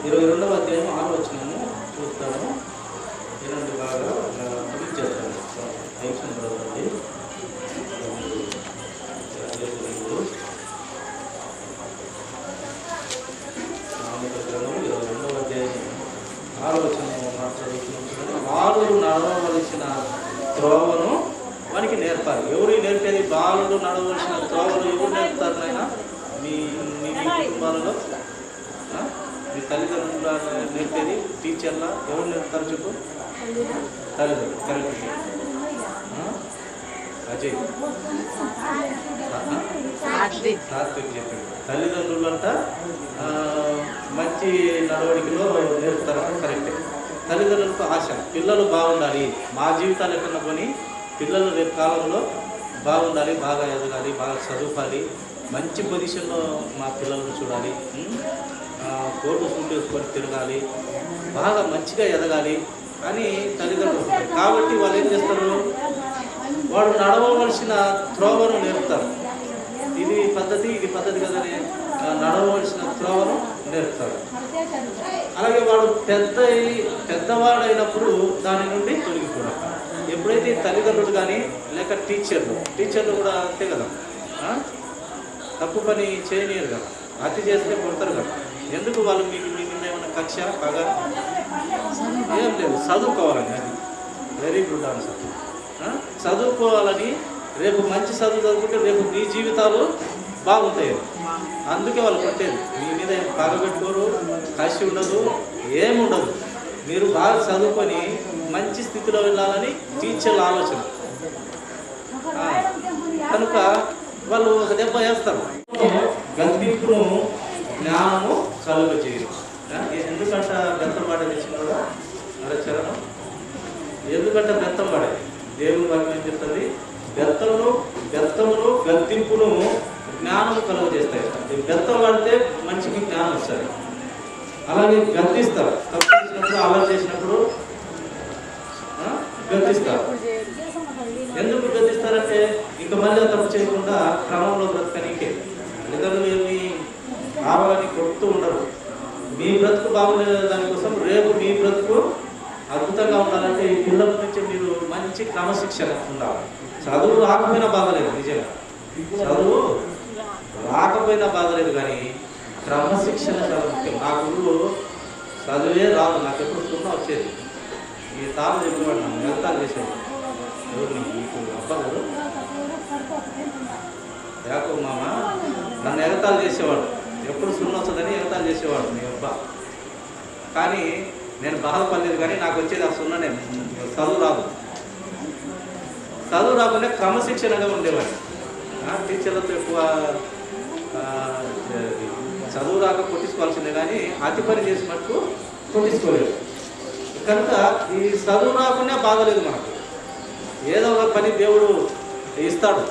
22వ అధ్యాయం 6వ వచనము చూస్తాము. ఏనండి బాగా రిలీజ్ చేస్తాను. ఐక్షన్ చదవండి. 22వ అధ్యాయం 6వ వచనము మాట్లాడుతున్నాం. బాలుడు నడవవలసిన త్రోవను వానికి నేర్పాలి. ఎవరు నేర్పేది? బాలుడు నడవలసిన త్రోవను ఎవరు నేర్పుతారు నాయన? మీ మీ కుటుంబాలలో మీ తల్లిదండ్రులు నేర్పేది? టీచర్లా ఎవరు నేర్పుతారు చెప్పు? తల్లిదండ్రులు. కరెక్ట్. అజయ్ సాత్విక్ చెప్పాడు. తల్లిదండ్రులు అంట మంచి నడవడికలో నేర్పుతారు. కరెక్టే. తల్లిదండ్రులకు ఆశ, పిల్లలు బాగుండాలి, మా జీవితాలు ఎక్కడన్నా కొని పిల్లలు రేపు కాలంలో బాగుండాలి, బాగా ఎదగాలి, బాగా చదువుకోవాలి, మంచి పొజిషన్లో మా పిల్లలను చూడాలి, కోటు సూట్ వేసుకొని తిరగాలి, బాగా మంచిగా ఎదగాలి అని తల్లిదండ్రులు ఉంటారు. కాబట్టి వాళ్ళు ఏం చేస్తారు? వాడు నడవవలసిన త్రోవను నేర్పుతారు. ఇది పద్ధతి కదని నడవవలసిన త్రోవను నేర్పుతారు. అలాగే వాడు పెద్దవాడైనప్పుడు దాని నుండి తొలగిపోవడం. ఎప్పుడైతే తల్లిదండ్రులు కానీ లేక టీచర్లు కూడా అంతే కదా, తప్పు పని చేయలేరు కదా, అతి చేస్తే కొడతారు కదా. ఎందుకు వాళ్ళు మీ మీద ఏమన్నా కక్ష బాగా ఏం లేదు, చదువుకోవాలని. అది వెరీ గుడ్ ఆన్సర్. చదువుకోవాలని, రేపు మంచి చదువుకుంటే రేపు మీ జీవితాలు బాగుంటాయి. అందుకే వాళ్ళు కొట్టేది. మీ మీద ఏం పగబెట్టుకోరు, కసి ఉండదు, ఏముండదు. మీరు బాగా చదువుకొని మంచి స్థితిలో వెళ్ళాలని టీచర్ల ఆలోచన. కనుక వాళ్ళు ఒక దెబ్బ వేస్తారు. గద్దింపును జ్ఞానము కలుగ చేయరు. ఎందుకంట బెత్తం పాడేది ఇచ్చినాడు అదే చరణం. ఎందుకంటే బెత్తం పాడేది దేవుని వాక్యం ఏం చెప్తుంది? బెత్తమును గద్దింపును జ్ఞానము కలుగ చేస్తాయి. బెత్తం వాడితే మంచికి జ్ఞానం వస్తుంది. అలాగే గద్దిస్తారు. తప్పు చేసినప్పుడు, అలా చేసినప్పుడు గద్దిస్తారు. ఎందుకు గద్దిస్తారంటే ఇంకా మళ్ళీ తప్పు చేయకుండా క్రమంలో బ్రతకనీకే. తల్లిదండ్రులు ఏమి కావాలని కొడుతూ ఉండరు. మీ బ్రతుకు బాగుండే దానికోసం రేపు మీ బ్రతుకు అద్భుతంగా ఉండాలంటే ఈ పిల్లల నుంచి మీరు మంచి క్రమశిక్షణ ఉండాలి. చదువు రాకపోయినా బాధలేదు, నిజంగా చదువు రాకపోయినా బాధలేదు, కానీ క్రమశిక్షణ చాలా ముఖ్యం. నాకు చదువే రాదు, నాకు ఎప్పుడు సున్నా వచ్చేది. ఈ తాను చెప్పేవాడు, నన్ను ఎగతాలు చేసేది. ఎవరు మీకు అబ్బాయి యాకో మామ నన్ను ఎగతాలు చేసేవాడు. ఎప్పుడు సున్నా వస్తుందని ఎగతాలు చేసేవాడు మీ అబ్బా. కానీ నేను బాధపడలేదు, కానీ నాకు వచ్చేది ఆ సున్ననే. చదువు రాదు. చదువు రాకుండా క్రమశిక్షణగా ఉండేవాడు. టీచర్లతో ఎక్కువ చదువు రాక కొట్టించుకోవాల్సిందే, కానీ అతి పని చేసినట్టు కొట్టించుకోలేదు. కనుక ఈ చదువు రాకుండా బాధలేదు మనకు. ఏదో ఒక పని దేవుడు ఇస్తాడు.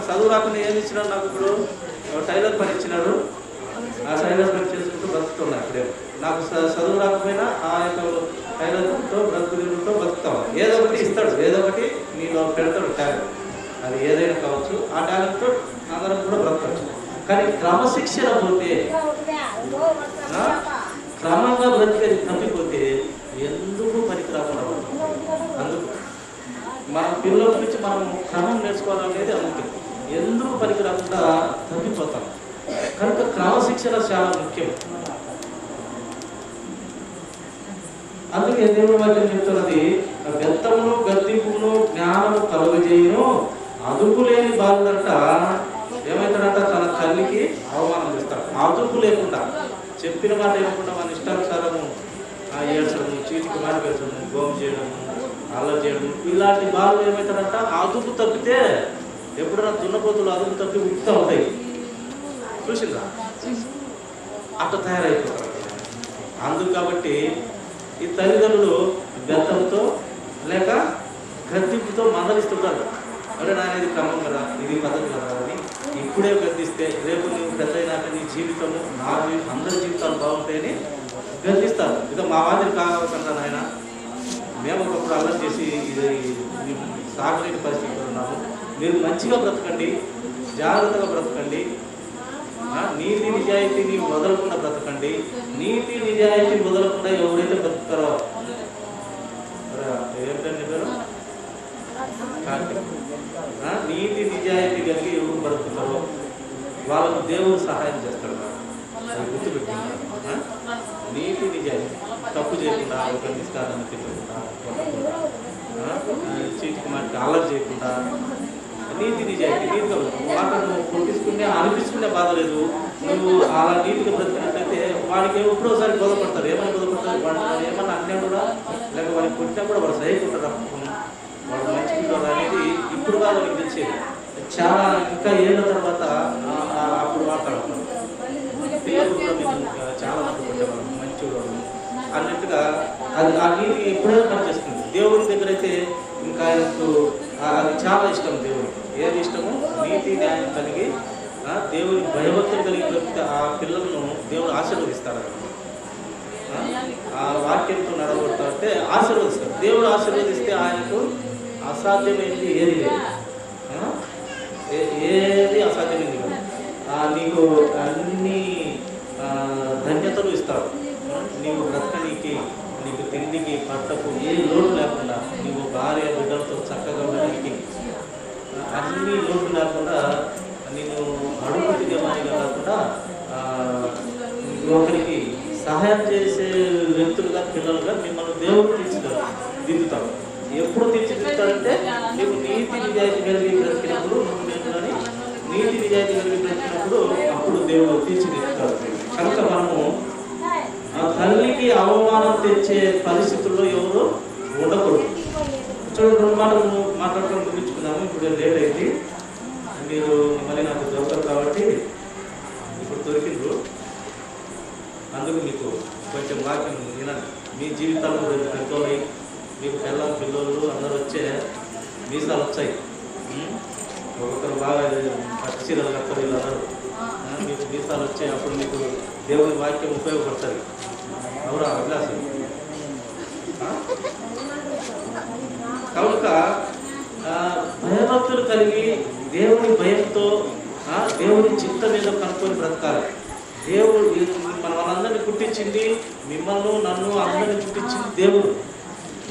చదువు రాకుండా ఏమి ఇచ్చినాడు? నాకు ఇప్పుడు టైలర్ పని ఇచ్చినాడు. ఆ టైలర్ పని చేసుకుంటూ బ్రతుకుతున్నా. ఇప్పుడే నాకు చదువు రాకపోయినా ఆ యొక్క టైలర్తో బ్రతుకుతో బతుకుతాం. ఏదో ఒకటి ఇస్తాడు, ఏదో ఒకటి నీలో పెడతాడు టాలెంట్. అది ఏదైనా కావచ్చు. ఆ టాలెంట్తో అందరం కూడా బ్రతకచ్చు. కానీ క్రమశిక్షణ పోతే, క్రమంగా బ్రతికేది తప్పిపోతే ఎందుకు పనికి రాకుండా పడుతుంది. అందుకు మన పిల్లల నుంచి మనం క్రమం నేర్చుకోవాలనేది అందుకే ఎందుకు పనికి రాకుండా తప్పిపోతాం. కనుక క్రమశిక్షణ చాలా ముఖ్యం. అందుకే దేవుడి వాక్యం చెప్తున్నది, బెత్తమును గద్దింపును జ్ఞానము కలుగజేయును. అదుపు లేని బాలుడంట ఏమవుతాడంట? తన తల్లికి అవమానం చేస్తాడు. అదుపు లేకుండా, చెప్పిన మాట ఇవ్వకుండా మన ఇష్టానుసారము ఏడ్చడము, చీటికి మాట పెట్టడము, గోము చేయడము, అల్లరి చేయడము, ఇలాంటి బాలు ఏమవుతాడంట? అదుపు తప్పితే ఎప్పుడైనా దున్నపోతులు అదుపు తప్పి ఉడుతూ ఉంటాయి. చూసిందా? అట్లా తయారైపోతారు. అందుకు కాబట్టి ఈ తల్లిదండ్రులు బెత్తంతో లేక గద్దింపుతో మందలిస్తుంటారు. అరే నాయన ఇది క్రమం కదా, ఇది పద్ధతి కదా అని ఇప్పుడే గద్దిస్తే రేపు నువ్వు పెద్ద అయినాక నీ జీవితము, నా అందరి జీవితాలు బాగుంటాయని గద్దిస్తారు. ఇదో మా మాదిరి కాకుండా నాయన, మేము ఒకప్పుడు అల్లరి చేసి ఇది సాగలేని పరిస్థితులు ఉన్నాము, మీరు మంచిగా బ్రతకండి, జాగ్రత్తగా బ్రతకండి, నీతి నిజాయితీని వదలకుండా బ్రతకండి. నీతి నిజాయితీ వదలకుండా ఎవరైతే బ్రతుకుతారో, ఏంటండి పేరు, నీతి నిజాయితీ కలిగి ఎవరు బ్రతుకుతారో వాళ్ళకు దేవుడు సహాయం చేస్తాడు. అది గుర్తుపెట్టుకుంటారు. నీతి నిజాయితీ, తప్పు చేయకుండా, ఒక నిష్కారాన్ని తిట్టకుండా, చీటికి మాటికి అల్లరి చేయకుండా, నీతి నిజాయితీ, నీతిగా వాటిని నువ్వు కొట్టించుకునే అనిపించుకునే బాధ లేదు. నువ్వు అలా నీతిగా బ్రతికినట్లయితే వాడికి ఎప్పుడోసారి బోధపడతారు. ఏమైనా బోధపడతారు, వాడు ఏమన్నా అన్నా కూడా, లేక వాడికి కొట్టినా కూడా వాడు సహికుంటారు. వాడు మంచి పిల్లలు అనేది ఇప్పుడు కాదు వాళ్ళకి తెలిసేది. చాలా ఇంకా ఏళ్ళ తర్వాత అప్పుడు మాట్లాడుతున్నారు. దేవుడు కూడా మీకు చాలా మంది కొట్టేవాళ్ళు, మంచి వాళ్ళు అన్నట్టుగా అది ఆ నీతి ఎప్పుడైనా పనిచేస్తుంది. దేవుడి దగ్గర అయితే ఇంకా ఆయనకు అది చాలా ఇష్టం. దేవుడికి ఏది ఇష్టమో నీతి న్యాయం కలిగి దేవుని భయభక్తులు కలిగి ఆ పిల్లలను దేవుడు ఆశీర్వదిస్తాడు. ఆ వాక్యంతో నడవబడతారంటే ఆశీర్వదిస్తాడు. దేవుడు ఆశీర్వదిస్తే ఆయనకు అసాధ్యమైనది ఏది లేదు. ఏది అసాధ్యమైంది కాదు. నీకు అన్ని ధన్యతలు ఇస్తాడు. నీవు బ్రతకనీకి, నీకు తిండికి, పట్టకు ఏ లోటు లేకుండా, నీవు భార్య బిడ్డలతో చక్కగా ఉండడానికి అన్ని లోటు లేకుండా, నేను అడుగు తినేవాడిగా కాకుండా ఒకరికి సహాయం చేసే వ్యక్తులుగా, పిల్లలుగా మిమ్మల్ని దేవుడు తీర్చిదిద్దుతాడు. ఎప్పుడు తీర్చిదిద్దుతాడంటే నీకు నీతి నిజాయితీ కలిగి బ్రతికినప్పుడు, నేను కానీ నీతి నిజాయితీ కలిగి బ్రతికినప్పుడు అప్పుడు దేవుడు తీర్చిదిద్దుతాడు. కనుక మనము తల్లికి అవమానం తెచ్చే పరిస్థితుల్లో ఎవరు ఉండకూడదు. చూడండి, 2 మాటలు మాట్లాడుకొని ముగించుకున్నాము. ఇప్పుడు లేట్ అయింది, మీరు మళ్ళీ నాకు దొరకరు కాబట్టి ఇప్పుడు దొరికిండ్రు. అందుకు మీకు కొంచెం వాక్యం వినండి. మీ జీవితాలు పెద్దోళ్ళయి, మీకు పిల్లలు అందరూ వచ్చే మీసాలు వచ్చాయి. ఒక్కొక్కరు బాగా పచ్చిచీరలు కడతారు, వీళ్ళందరూ మీకు మీసాలు వచ్చాయి. అప్పుడు మీకు దేవుని వాక్యం ఉపయోగపడుతుంది. అవునా అభిలాషం? కనుక భయభక్తులు కలిగి దేవుని భయంతో దేవుని చిత్తం మీద కనుక్కొని బ్రతకాలి. దేవుడు మనమందరినీ పుట్టించింది, మిమ్మల్ని నన్ను అందరినీ పుట్టించింది దేవుడు.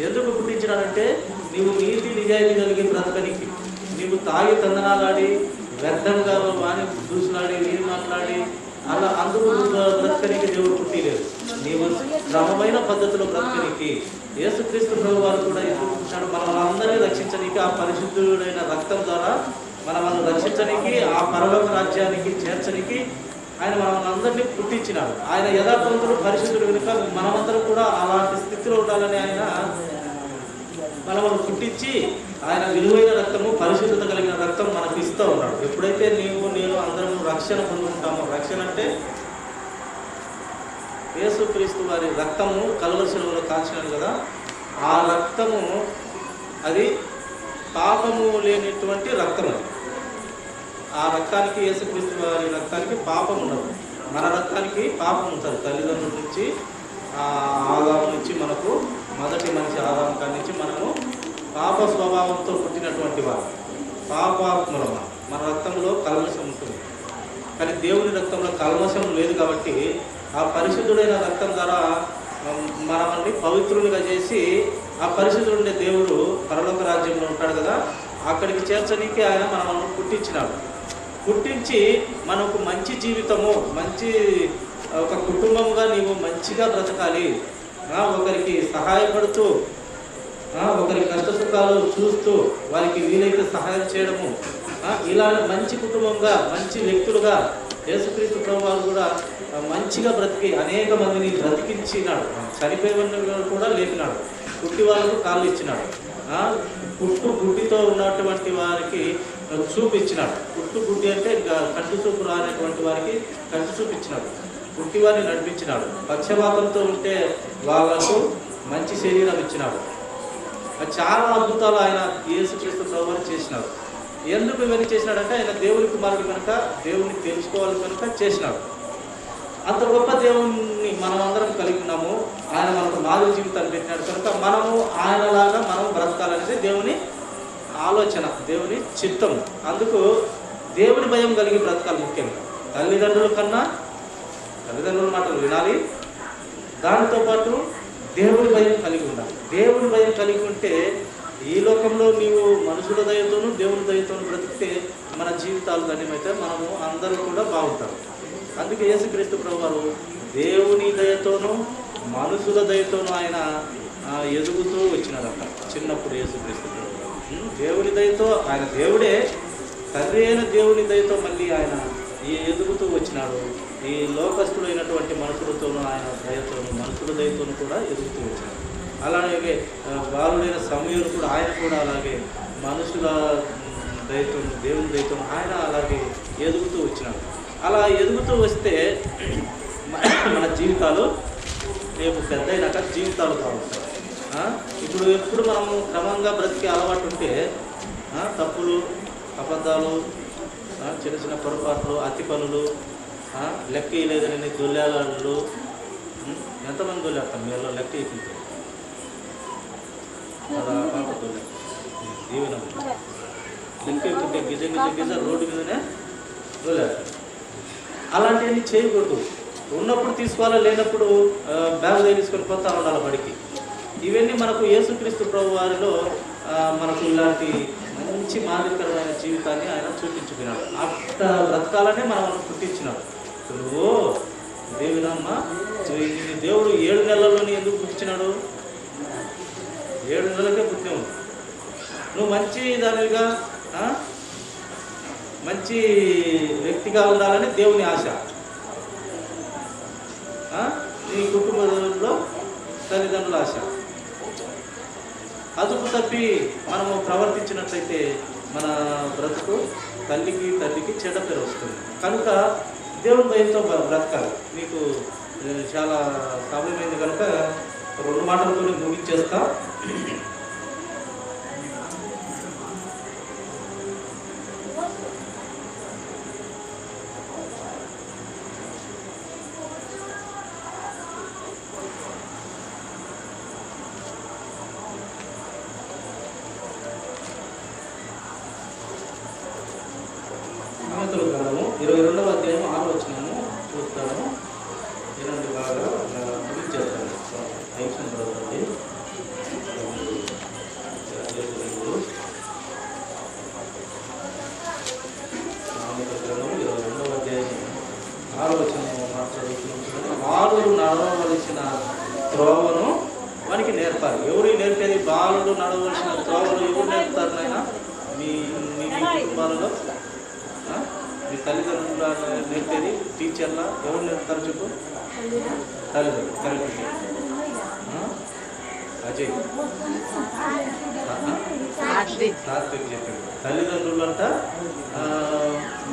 ఎందుకు పుట్టించినాడంటే నీవు నీతి నిజాయితీ కలిగి బ్రతకనికి. నీవు తాగి తందనాలాడి వ్యర్థంగా వాణి దూసులాడి నీరు మాట్లాడి అలా అందుకు బ్రతకనికి దేవుడు పుట్టిలేదు. నీవు క్రమమైన పద్ధతిలో బ్రతకనికి యేసుక్రీస్తు ప్రభు వారు కూడా ఎందుకు పుట్టినాడు? మనల్ని రక్షించడానికి, ఆ పరిశుద్ధుడైన రక్తం ద్వారా మనల్ని రక్షించడానికి, ఆ పరలోక రాజ్యానికి చేర్చడానికి ఆయన మనల్ని పుట్టించినాడు. ఆయన యథార్థవంతుడు, పరిశుద్ధుడు కనుక మనమందరం కూడా అలాంటి స్థితిలో ఉండాలని ఆయన మనల్ని పుట్టించి ఆయన విలువైన రక్తము, పరిశుద్ధత కలిగిన రక్తం మనకు ఇస్తూ ఉన్నాడు. ఎప్పుడైతే నీవు నేను అందరం రక్షణ పొందుకుంటామో, రక్షణ అంటే యేసుక్రీస్తు వారి రక్తము కలువరి శిలువలో కాల్చినాడు కదా, ఆ రక్తము అది పాపము లేనిటువంటి రక్తం. అది ఆ రక్తానికి, యేసుక్రీస్తు వారి రక్తానికి పాపం ఉండదు. మన రక్తానికి పాపం ఉంటుంది. తల్లిదండ్రుల నుంచి, ఆదాము నుంచి, మనకు మొదటి మనిషి ఆదాము కాడి నుంచి మనము పాప స్వభావంతో పుట్టినటువంటి వారు, పాపాత్మలు. మన రక్తంలో కల్మషం ఉంటుంది. కానీ దేవుని రక్తంలో కల్మషం లేదు కాబట్టి ఆ పరిశుద్ధుడైన రక్తం ద్వారా మనల్ని పవిత్రులుగా చేసి, ఆ పరిశుద్ధుడుండే దేవుడు పరలోక రాజ్యంలో ఉంటాడు కదా, అక్కడికి చేర్చడానికి ఆయన మనల్ని పుట్టించినాడు. పుట్టించి మనకు మంచి జీవితము, మంచి ఒక కుటుంబంగా నీవు మంచిగా బ్రతకాలి, ఒకరికి సహాయపడుతూ, ఒకరికి కష్ట సుఖాలు చూస్తూ వారికి వీలైతే సహాయం చేయడము, ఇలా మంచి కుటుంబంగా, మంచి వ్యక్తులుగా యేసుక్రీస్తు ప్రభువారు కూడా మంచిగా బ్రతికి అనేక మందిని బ్రతికించినాడు. చనిపోయిన కూడా లేపినాడు. పుట్టి వాళ్ళకు కాళ్ళు ఇచ్చినాడు. పుట్టు గుడ్డితో ఉన్నటువంటి వారికి చూపించినాడు. పుట్టు గుడ్డి అంటే కంటి చూపు రానటువంటి వారికి కంటి చూపించినాడు. పుట్టి వారిని నడిపించినాడు. పక్షపాతంతో ఉంటే వాళ్ళకు మంచి శరీరం ఇచ్చినాడు. చాలా అద్భుతాలు ఆయన యేసుక్రీస్తు ప్రభువారు చేసినాడు. ఎందుకు ఇవన్నీ చేసినాడంటే ఆయన దేవుని కుమారుడు కనుక, దేవుని తెలుసుకోవాలి కనుక చేసినాడు. అంత గొప్ప దేవుణ్ణి మనమందరం కలిగి ఉన్నాము. ఆయన మనకు మానవ జీవితాన్ని పెట్టినాడు కనుక మనము ఆయనలాగా మనం బ్రతకాలనేది దేవుని ఆలోచన, దేవుని చిత్తం. అందుకు దేవుని భయం కలిగి బ్రతకాలి ముఖ్యంగా. తల్లిదండ్రుల కన్నా తల్లిదండ్రుల మాటలు వినాలి, దానితో పాటు దేవుడి భయం కలిగి ఉండాలి. దేవుడి భయం కలిగి ఉంటే ఈ లోకంలో నీవు మనుషుల దయతోనూ దేవుని దయతోనూ బ్రతికితే మన జీవితాలు ధన్యమైతే మనము అందరూ కూడా బాగుంటారు. అందుకే యేసుక్రీస్తు ప్రభువారు దేవుని దయతోనూ మనుషుల దయతోనూ ఆయన ఎదుగుతూ వచ్చినాడంట. చిన్నప్పుడు యేసుక్రీస్తు ప్రభువారు దేవుని దయతో, ఆయన దేవుడే, తండ్రి అయిన దేవుని దయతో మళ్ళీ ఆయన ఎదుగుతూ వచ్చినాడు. ఈ లోకస్తులైనటువంటి మనుషులతోనూ ఆయన దయతోనూ మనుషుల దయతోనూ కూడా ఎదుగుతూ వచ్చినాడు. అలాగే బాలుడైన సమయంలో కూడా ఆయన కూడా అలాగే మనుషుల దయతోనూ దేవుని దయతోనూ ఆయన అలాగే ఎదుగుతూ వచ్చినాడు. అలా ఎదుగుతూ వస్తే మన జీవితాలు రేపు పెద్ద అయినాక జీవితాలు బాగుంటాయి. ఇప్పుడు ఎప్పుడు మనము క్రమంగా బ్రతికే అలవాటు ఉంటే తప్పులు, అబద్ధాలు, చిన్న చిన్న పొరపాట్లు, అతి పనులు, లెక్క లేదని దొల్లేళ్ళు, ఎంతమంది దొల్లేస్తాం మీలో లెక్క ఇచ్చింది అలా పాప దొల్లే దీవెన లెక్క ఇస్తుంటే గిజ గిజ గిజ రోడ్డు మీదనే దొల్లేస్తాం. అలాంటివన్నీ చేయకూడదు. ఉన్నప్పుడు తీసుకోవాలా, లేనప్పుడు బ్యాగ్ తీసుకొని పోతా ఉండాలి బడికి. ఇవన్నీ మనకు యేసుక్రీస్తు ప్రభు వారిలో మనకు ఇలాంటి మంచి మాదిరికరమైన జీవితాన్ని ఆయన చూపించుకున్నాడు. అట్ట బ్రతకాలనే మనం పుట్టించినాడు. నువ్వు దేవునమ్మ, దేవుడు 7 నెలల్లోని ఎందుకు పుట్టించినాడు? 7 నెలలకే పుట్టినావు. నువ్వు మంచి దానిగా మంచి వ్యక్తిగా ఉండాలని దేవుని ఆశ. నీ కుటుంబంలో తల్లిదండ్రుల ఆశ. అదుపు తప్పి మనము ప్రవర్తించినట్లయితే మన బ్రతుకు తల్లికి తండ్రికి చెడ్డ పేరు వస్తుంది. కనుక దేవుని భయంతో బ్రతకాలి. మీకు చాలా సమయమైంది కనుక 2 మాటలతో ముగించేస్తా. సామెతల గ్రంథము 22వ అధ్యాయం 6వ వచనము చూస్తాము. ఏనండి బాగా ముగించేస్తాను. ఐక్షన్ చదవండి. సామెతల గ్రంథము 22వ అధ్యాయం 6వ వచనము మాట్లాడుతున్నాం. బాలుడు నడవవలసిన త్రోవను వానికి నేర్పాలి. ఎవరు నేర్పేది? బాలుడు నడవలసిన త్రోవను ఎవరు నేర్పుతారు? నాయన మీ కుటుంబాలలో మీ తల్లిదండ్రుల నేర్పేది టీచర్ల ఎవరు నేర్పుతారు చెప్పు? తల్లిదండ్రులు. కరెక్ట్. అజయ్ సాత్విక్ చెప్పాడు. తల్లిదండ్రులంట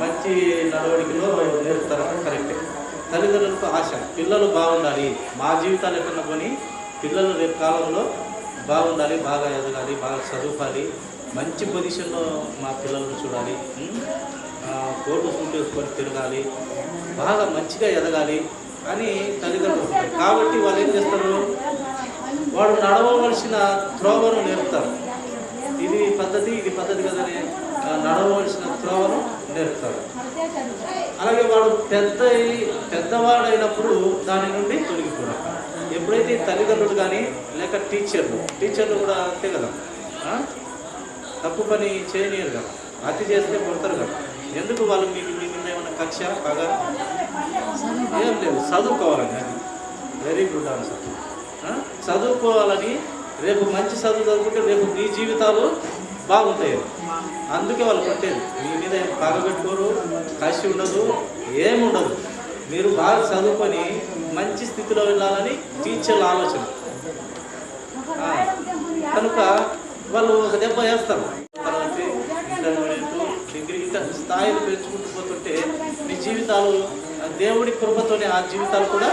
మంచి నడవడికలో నేర్పుతారంట. కరెక్టే. తల్లిదండ్రులకు ఆశ, పిల్లలు బాగుండాలి, మా జీవితాలు ఎక్కడన్నా కొని పిల్లలు రేపు కాలంలో బాగుండాలి, బాగా ఎదగాలి, బాగా చదువుకోవాలి, మంచి పొజిషన్లో మా పిల్లలను చూడాలి, కోటు సూట్ వేసుకొని తిరగాలి, బాగా మంచిగా ఎదగాలి అని తల్లిదండ్రులు. కాబట్టి వాళ్ళు ఏం చేస్తారు? వాడు నడవవలసిన త్రోవను నేర్పుతారు. ఇది పద్ధతి కదని నడవవలసిన త్రోవను నేర్పుతారు. అలాగే వాడు పెద్దవాడైనప్పుడు దాని నుండి తొలగిపోవడం. ఎప్పుడైతే తల్లిదండ్రులు కానీ లేక టీచర్లు కూడా అంతే కదా, తప్పు పని చేయనియరు కదా, అతి చేస్తే కొడతారు కదా. ఎందుకు వాళ్ళు మీ మీద ఏమన్నా కక్ష బాగా ఏం లేదు. చదువుకోవాలని, అది వెరీ గుడ్ ఆన్సర్. చదువుకోవాలని, రేపు మంచి చదువు చదువుకుంటే రేపు మీ జీవితాలు బాగుంటాయి. అందుకే వాళ్ళు కొట్టేది. మీ మీద ఏం పగబెట్టుకోరు, కసి ఉండదు, ఏముండదు. మీరు బాగా చదువుకొని మంచి స్థితిలో వెళ్ళాలని టీచర్ల ఆలోచన. కనుక వాళ్ళు ఒక దెబ్బ వేస్తారు. తర్వాత డిగ్రీ స్థాయిలు పెంచుకుంటూ పోతుంటే మీ జీవితాలు దేవుడి కృపతోనే, ఆ జీవితాలు కూడా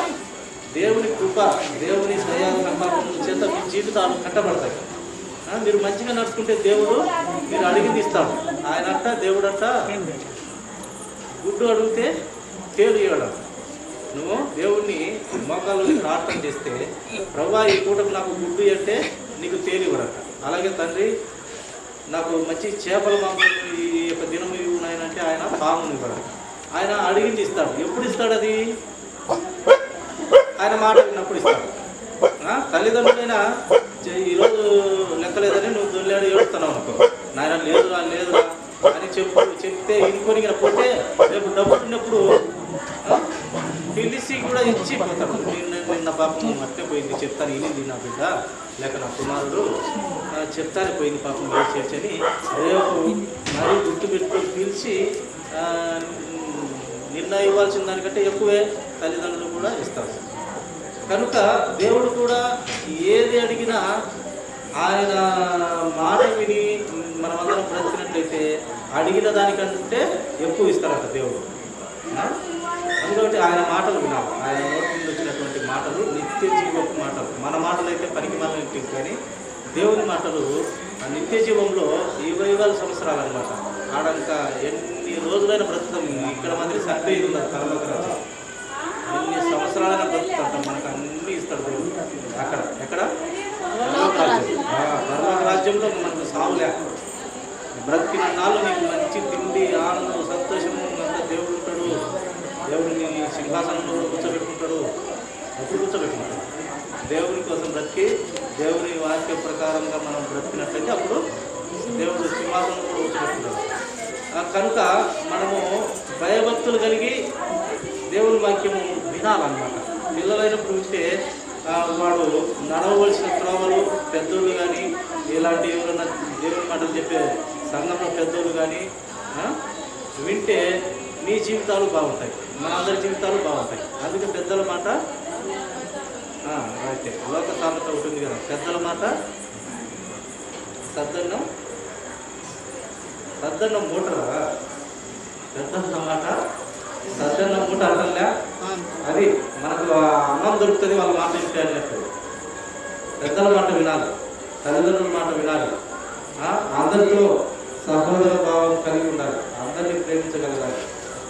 దేవుని కృప, దేవుని దయా సంకల్పం చేత మీ జీవితాలు కట్టబడతాయి. మీరు మంచిగా నడుచుకుంటే దేవుడు మీరు అడిగింది ఇస్తాడు. దేవుడంట గుడ్డు అడిగితే తేలు ఇవ్వడం. నువ్వు దేవుణ్ణి మోకాలు ప్రార్థన చేస్తే, ప్రభువా ఈ పూటకు నాకు గుడ్డు అంటే నీకు తేలి ఇవ్వడట. అలాగే తండ్రి నాకు మంచి చేపల మాంసం ఈ యొక్క దినం ఇవ్వనాయనంటే ఆయన పాముని ఇవ్వడట. ఆయన అడిగింది ఇస్తాడు. ఎప్పుడు ఇస్తాడు? అది ఆయన మాట విన్నప్పుడు ఇస్తాడు. తల్లిదండ్రులైనా ఈరోజు లెక్కలేదని నువ్వు దొల్లాడు ఏడుస్తున్నావు అనుకో, నాయన లేదురా లేదురా అని చెప్తే ఇనుకొని పోతే రేపు డబ్బులు ఉన్నప్పుడు పిలిచి కూడా ఇచ్చి పోతాడు. నిన్న పాపం అట్టే పోయింది, చెప్తాను ఇనింది నా బిడ్డ లేక నా కుమారుడు చెప్తానే పోయింది పాపం చేర్చని రేపు మరీ గుర్తుపెట్టుకొని పిలిచి నిన్న ఇవ్వాల్సిన దానికంటే ఎక్కువే తల్లిదండ్రులు కూడా ఇస్తారు. కనుక దేవుడు కూడా ఏది అడిగినా ఆయన మాట విని మనమందరం బ్రతికినట్లయితే అడిగిన దానికంటే ఎక్కువ ఇస్తారంట దేవుడు. అందుకంటే ఆయన మాటలు వినాలి. ఆయన నోటి నుండి వచ్చినటువంటి మాటలు నిత్య జీవపు మాటలు. మన మాటలు అయితే పనికి మనకి, కానీ దేవుని మాటలు నిత్య జీవంలో 20,000 సంవత్సరాలు అనమాట. ఆడంక ఎన్ని రోజులైన బ్రతుకుతాం. ఇక్కడ మాదిరి సర్వే ఉన్నారు పరలోక రాజ్యం. ఎన్ని సంవత్సరాలైనా బ్రతుకుతాం, మనకు అన్నీ ఇస్తాడు దేవుడు. అక్కడ ఎక్కడ పరలోక రాజ్యంలో మనకు సావు లేక బ్రతికిన నాళ్ళు నీకు మంచి తిండి, ఆనందం, సంతోషము అంతా దేవుడు ఉంటాడు. దేవుడిని సింహాసనంలో కూడా కూర్చోబెట్టుకుంటాడు. ఎప్పుడు కూర్చోబెట్టుకుంటాడు? దేవుని కోసం బ్రతికి దేవుని వాక్య ప్రకారంగా మనం బ్రతికినట్లయితే అప్పుడు దేవుడు సింహాసనంలో కూడా కూర్చోబెట్టుకుంటాడు. కనుక మనము భయభక్తులు కలిగి దేవుని వాక్యము వినాలన్నమాట. పిల్లలైనప్పుడు ఉంటే వాడు నడవవలసిన త్రోవలు పెద్దోళ్ళు కానీ ఇలాంటి ఎవరైనా దేవుని మాటలు చెప్పే సంఘంలో పెద్దోళ్ళు కానీ వింటే నీ జీవితాలు బాగుంటాయి, మన అందరి జీవితాలు బాగుంటాయి. అందుకే పెద్దల మాట అయితే లోక సామెత ఉంటుంది కదా, పెద్దల మాట సద్దన్నం మూటరా, పెద్దల మాట సద్దన్నం మూట అంటలే. అది మనకు అన్నం దొరుకుతుంది వాళ్ళ మాట వింటే అన్నట్టు. పెద్దల మాట వినాలి, తల్లిదండ్రుల మాట వినాలి, అందరితో సహోదర భావం కలిగి ఉండాలి, అందరినీ ప్రేమించగలగాలి.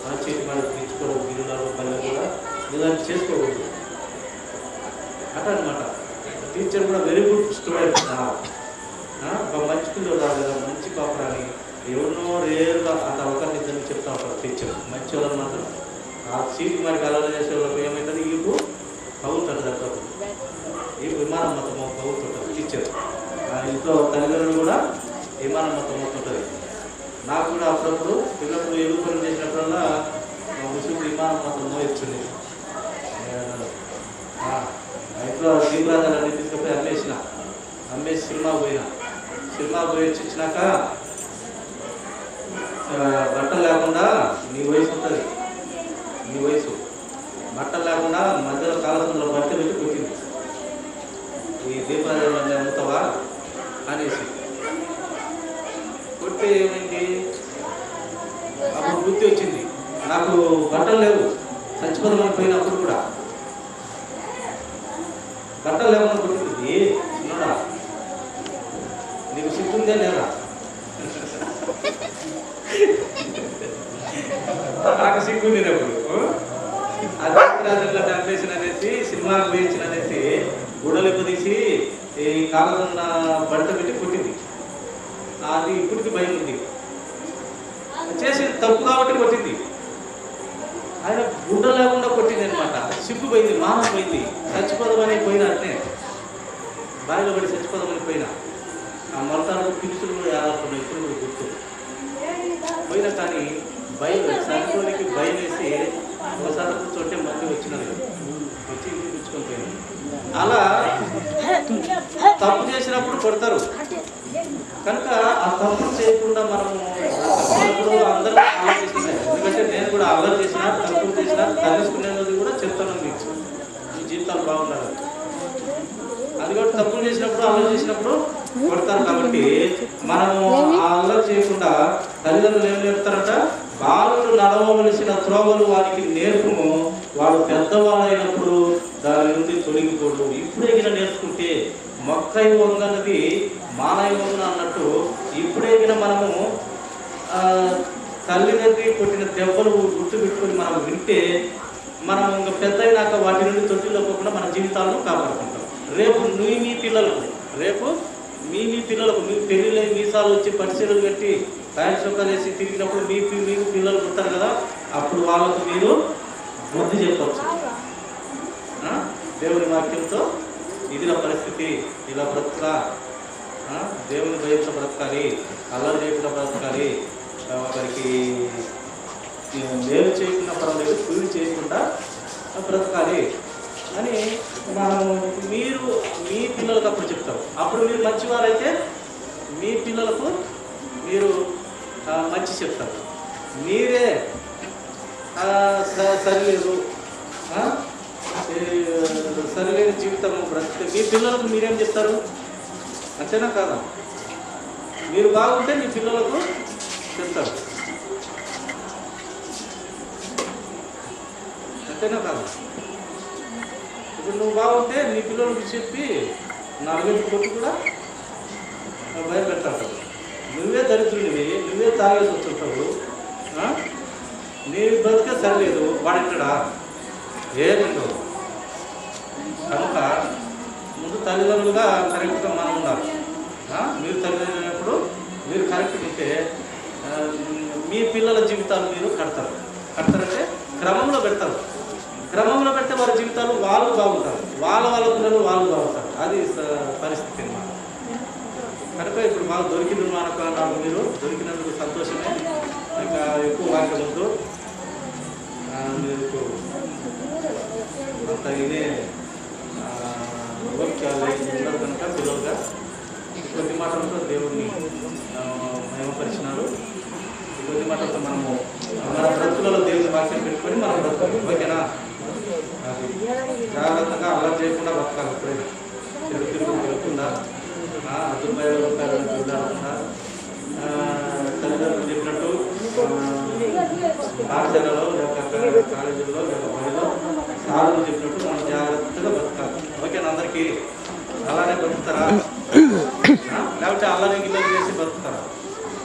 మంచి మనకు తీర్చుకోవడం గిరినాలు పల్లె కూడా ఇలాంటి చేసుకోకూడదు అట్లా అనమాట. టీచర్ కూడా వెరీ గుడ్ స్టూడెంట్, మంచి పిల్లలు రాదు కదా, మంచి పాపరాని ఎవరినో రేరుగా అట్లా ఒకరిని ఇద్దరిని చెప్తా ఉంటారు టీచర్. మంచి వాళ్ళని మాత్రం ఆ సీటు మరి అలవాటు చేసే వాళ్ళకి ఏమవుతుంది, వీళ్ళు పగులుతాడు దగ్గర, ఈ విమానం మొత్తం పగులుతుంటారు టీచర్. ఇంట్లో తల్లిదండ్రులు కూడా విమానం మొత్తం అవుతుంటుంది. నాకు కూడా అప్పుడప్పుడు పిల్లప్పుడు ఎదురు పని చేసినప్పుడల్లా ముసుగు విమానం మొత్తం మోయొచ్చుంది. ఇంట్లో దీపరాజాలన్నీ తీసుకుపోయి అమ్మేసి సినిమా పోయి వచ్చి ఇచ్చినాక బట్టలు లేకుండా నీ వయసు ఉంటుంది, నీ వయసు బట్టలు లేకుండా మధ్యలో కాలసంలో బట్ట పెట్టి కొట్టింది. ఈ దీపరాజాలన్నీ అమ్ముతావా అనేసి కొట్టి ఏమైంది, అప్పుడు గుర్తు వచ్చింది నాకు బట్టలు లేవు, చచ్చిపోదామని పోయినప్పుడు కూడా బట్టలు లేకుండా కొట్టింది. చిన్నడా నీకు సిగ్గుందే లేదా? నాకు సిగ్గుంది అప్పుడు. అది టెంపరేషన్ అనేసి సినిమాకు వేయించిన అనేసి గుడలు తీసి ఈ కాలకున్న బట్ట పెట్టి కొట్టింది. అది ఇప్పటికి భయం ఉంది, చేసి తప్పు కాబట్టి కొట్టింది. ఆయన గుడ్డ లేకుండా కొట్టింది అనమాట. సిగ్గుపోయింది, మానం పోయింది, చచ్చిపోదామని పోయినా అంటే బావిలో పడి చచ్చిపోదామని పోయినా. ఆ మొలతాడు పిలుచులు కూడా ఆడుతున్నాయి, ఇప్పుడు కూడా గుర్తు పోయినా. కానీ భయం చనిపోనికి భయం వేసి ఒకసారి కూర్చోంటే మళ్ళీ వచ్చినది, వచ్చి ఇంటికి పిలుచుకొని పోయినా. అలా తప్పు చేసినప్పుడు కొడతారు. కనుక ఆ తప్పు చేయకుండా మనము అందరూ అల్లరి చేసినాయి. ఎందుకంటే నేను కూడా అల్లరి చేసిన, తప్పులు చేసిన, తెలుసుకునేది కూడా చెప్తాను మీకు, మీ జీవితాలు బాగుండాలి. అది కూడా తప్పులు చేసినప్పుడు అల్లరి చేసినప్పుడు కొడతారు. కాబట్టి మనము ఆ అల్లరి చేయకుండా తల్లిదండ్రులు ఏం నేర్పుతారంట, బాలుడు నడవవలసిన త్రోవలు వారికి నేర్పుము, వాడు పెద్దవాళ్ళైనప్పుడు దాని నుండి తొలగిపోడు. ఇప్పుడే గిన నేర్చుకుంటే మొక్కై వంగన్నది మానవ వంగన అన్నట్టు, ఇప్పుడే గిన మనము తల్లిదండ్రి కొట్టిన దెబ్బలు గుర్తు పెట్టుకొని మనం వింటే మనం ఇంకా పెద్ద అయినాక వాటి నుండి తొట్టిలో పోకుండా మన జీవితాలను కాపాడుకుంటాం. రేపు మీ పిల్లలకు మీ పెళ్ళిళ్ళ మీసాలు వచ్చి పరిచయలు కట్టి ప్యాంట్ చొక్కాలు వేసి తిరిగినప్పుడు మీకు పిల్లలు పుడతారు కదా, అప్పుడు వాళ్ళకు మీరు బుద్ధి చెప్పవచ్చు. దేవుని వాక్యంతో ఇది నా పరిస్థితి, ఇలా బ్రతకా, దేవుని భయంతో బ్రతకాలి, అల్లరి చేయకుండా బ్రతకాలి, ఒకరికి మేలు చేయకుండా పర్వాలేదు, కూలి చేయకుండా బ్రతకాలి అని మీరు మీ పిల్లలకు అప్పుడు చెప్తారు. అప్పుడు మీరు మంచివారైతే మీ పిల్లలకు మీరు మంచి చెప్తారు. మీరే సరిలేదు, సరిలేని జీవితం బ్రతికే మీ పిల్లలకు మీరేం చెప్తారు? అంతేనా కాదా? మీరు బాగుంటే మీ పిల్లలకు చెప్తారు. అంతేనా కాదా? ఇప్పుడు నువ్వు బాగుంటే నీ పిల్లలకు చెప్పి 4 కొట్టు కూడా భయపెడతాడు. నువ్వే దరిద్రుడివి, నువ్వే తాగేసి వచ్చుంటావు, నీ బ్రతికే సరిలేదు, వాడింటాడా? ఏమిటో. కనుక ముందు తల్లిదండ్రులుగా కరెక్ట్గా మనం ఉండాలి. మీరు తల్లిదండ్రులైనప్పుడు మీరు కరెక్ట్గా ఉంటే మీ పిల్లల జీవితాలు మీరు కడతారంటే క్రమంలో పెడతారు. క్రమంలో పెడితే వారి జీవితాలు వాళ్ళు బాగుంటారు, వాళ్ళ పిల్లలు వాళ్ళు బాగుంటారు. అది పరిస్థితి అన్నమాట. కనుక ఇప్పుడు మాకు దొరికింది నాకు మీరు దొరికినందుకు సంతోషమే. ఇంకా ఎక్కువ వాక్యం వద్దు, మీకు అంత ఇదే ఉండదు కనుక పిల్లలుగా కొద్ది మాటలతో దేవుడిని మహిమపరిచినారు. ఈ కొద్ది మాటలతో మనము మన బ్రతుకులలో దేవుని వాక్యం పెట్టుకొని మనం బ్రతుకులు, ఓకేనా? జాగ్రత్తగా అలా చేయకుండా బతకాలి. ఎప్పుడైనా చెడు తిరుగు తిరగకుండా, అదుపాయాలు వెళ్ళకుండా, తల్లిదండ్రులు చెప్పినట్టు పాఠశాలలో లేక కాలేజీల్లో లేక బడిలో సార్లు చెప్పినట్టు మనం జాగ్రత్తగా బతకాలి. ఓకేనా? అందరికీ అలానే బతుకుతారా? లేకపోతే అల్లరి గిల్లరి చేసి బతుకుతారా?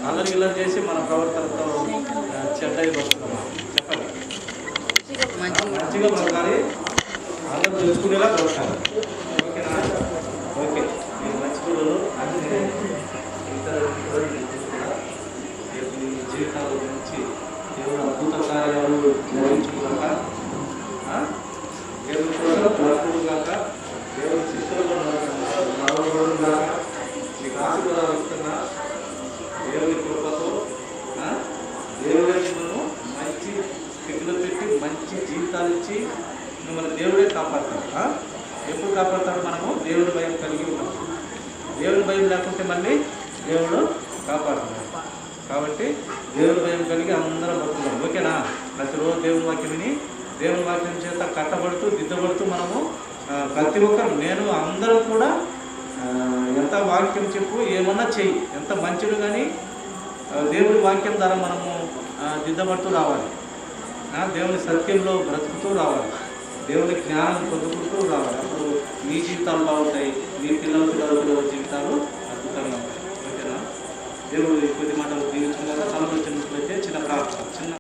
అల్లరి గిల్లరి చేసి మన ప్రవర్తనతో చెడ్డవి బతుకుతారా? చెప్పండి. మంచిగా బ్రతకాలి, అందరూ తెలుసుకునేలా బ్రతకాలి. ఓకేనా? ఓకే, మీరు మంచి పిల్లలు అన్ని జీవితాల గురించి దేవుడు అద్భుత కార్యాలు నిర్వహించుకోక, దేవుడు కూడా బ్రతుకుడు కాక, దేవుడు శిష్యులుగా నడవబడు కాక, మీకు ఆశీర్వాదాలు ఇస్తున్నా. దేవుని కృపతో దేవుడే మిమ్మల్ని మంచి స్థితిలో పెట్టి మంచి జీవితాలు ఇచ్చి మిమ్మల్ని దేవుడే కాపాడుతాడు. ఎప్పుడు కాపాడుతాడు? మనము దేవుడి భయం కలిగి ఉన్నాం. దేవుడి భయం లేకుంటే మళ్ళీ దేవుడు కాపాడుతున్నాడు. కాబట్టి దేవుడి భయం కలిగి అందరం బతుకుతాం. ఓకేనా? ప్రతిరోజు దేవుని వాక్యం విని దేవుని వాక్యం చేత కట్టబడుతూ దిద్దబడుతూ మనము ప్రతి ఒక్కరు, నేను అందరం కూడా ఎంత వాక్యం చెప్పు, ఏమన్నా చెయ్యి, ఎంత మంచిడు కానీ దేవుడి వాక్యం ద్వారా మనము దిద్దబడుతూ రావాలి. దేవుని సత్యంలో బ్రతుకుతూ రావాలి, దేవుని జ్ఞానం పొందుకుంటూ రావాలి. అప్పుడు మీ జీవితాలు బాగుంటాయి, మీ పిల్లల జీవితాలు అద్భుతంగా ఉంటాయి. ఓకేనా? దేవుడు కొద్ది మాటలు దీవించుకున్నాక సమలోచనట్లయితే చిన్న ప్రార్థన.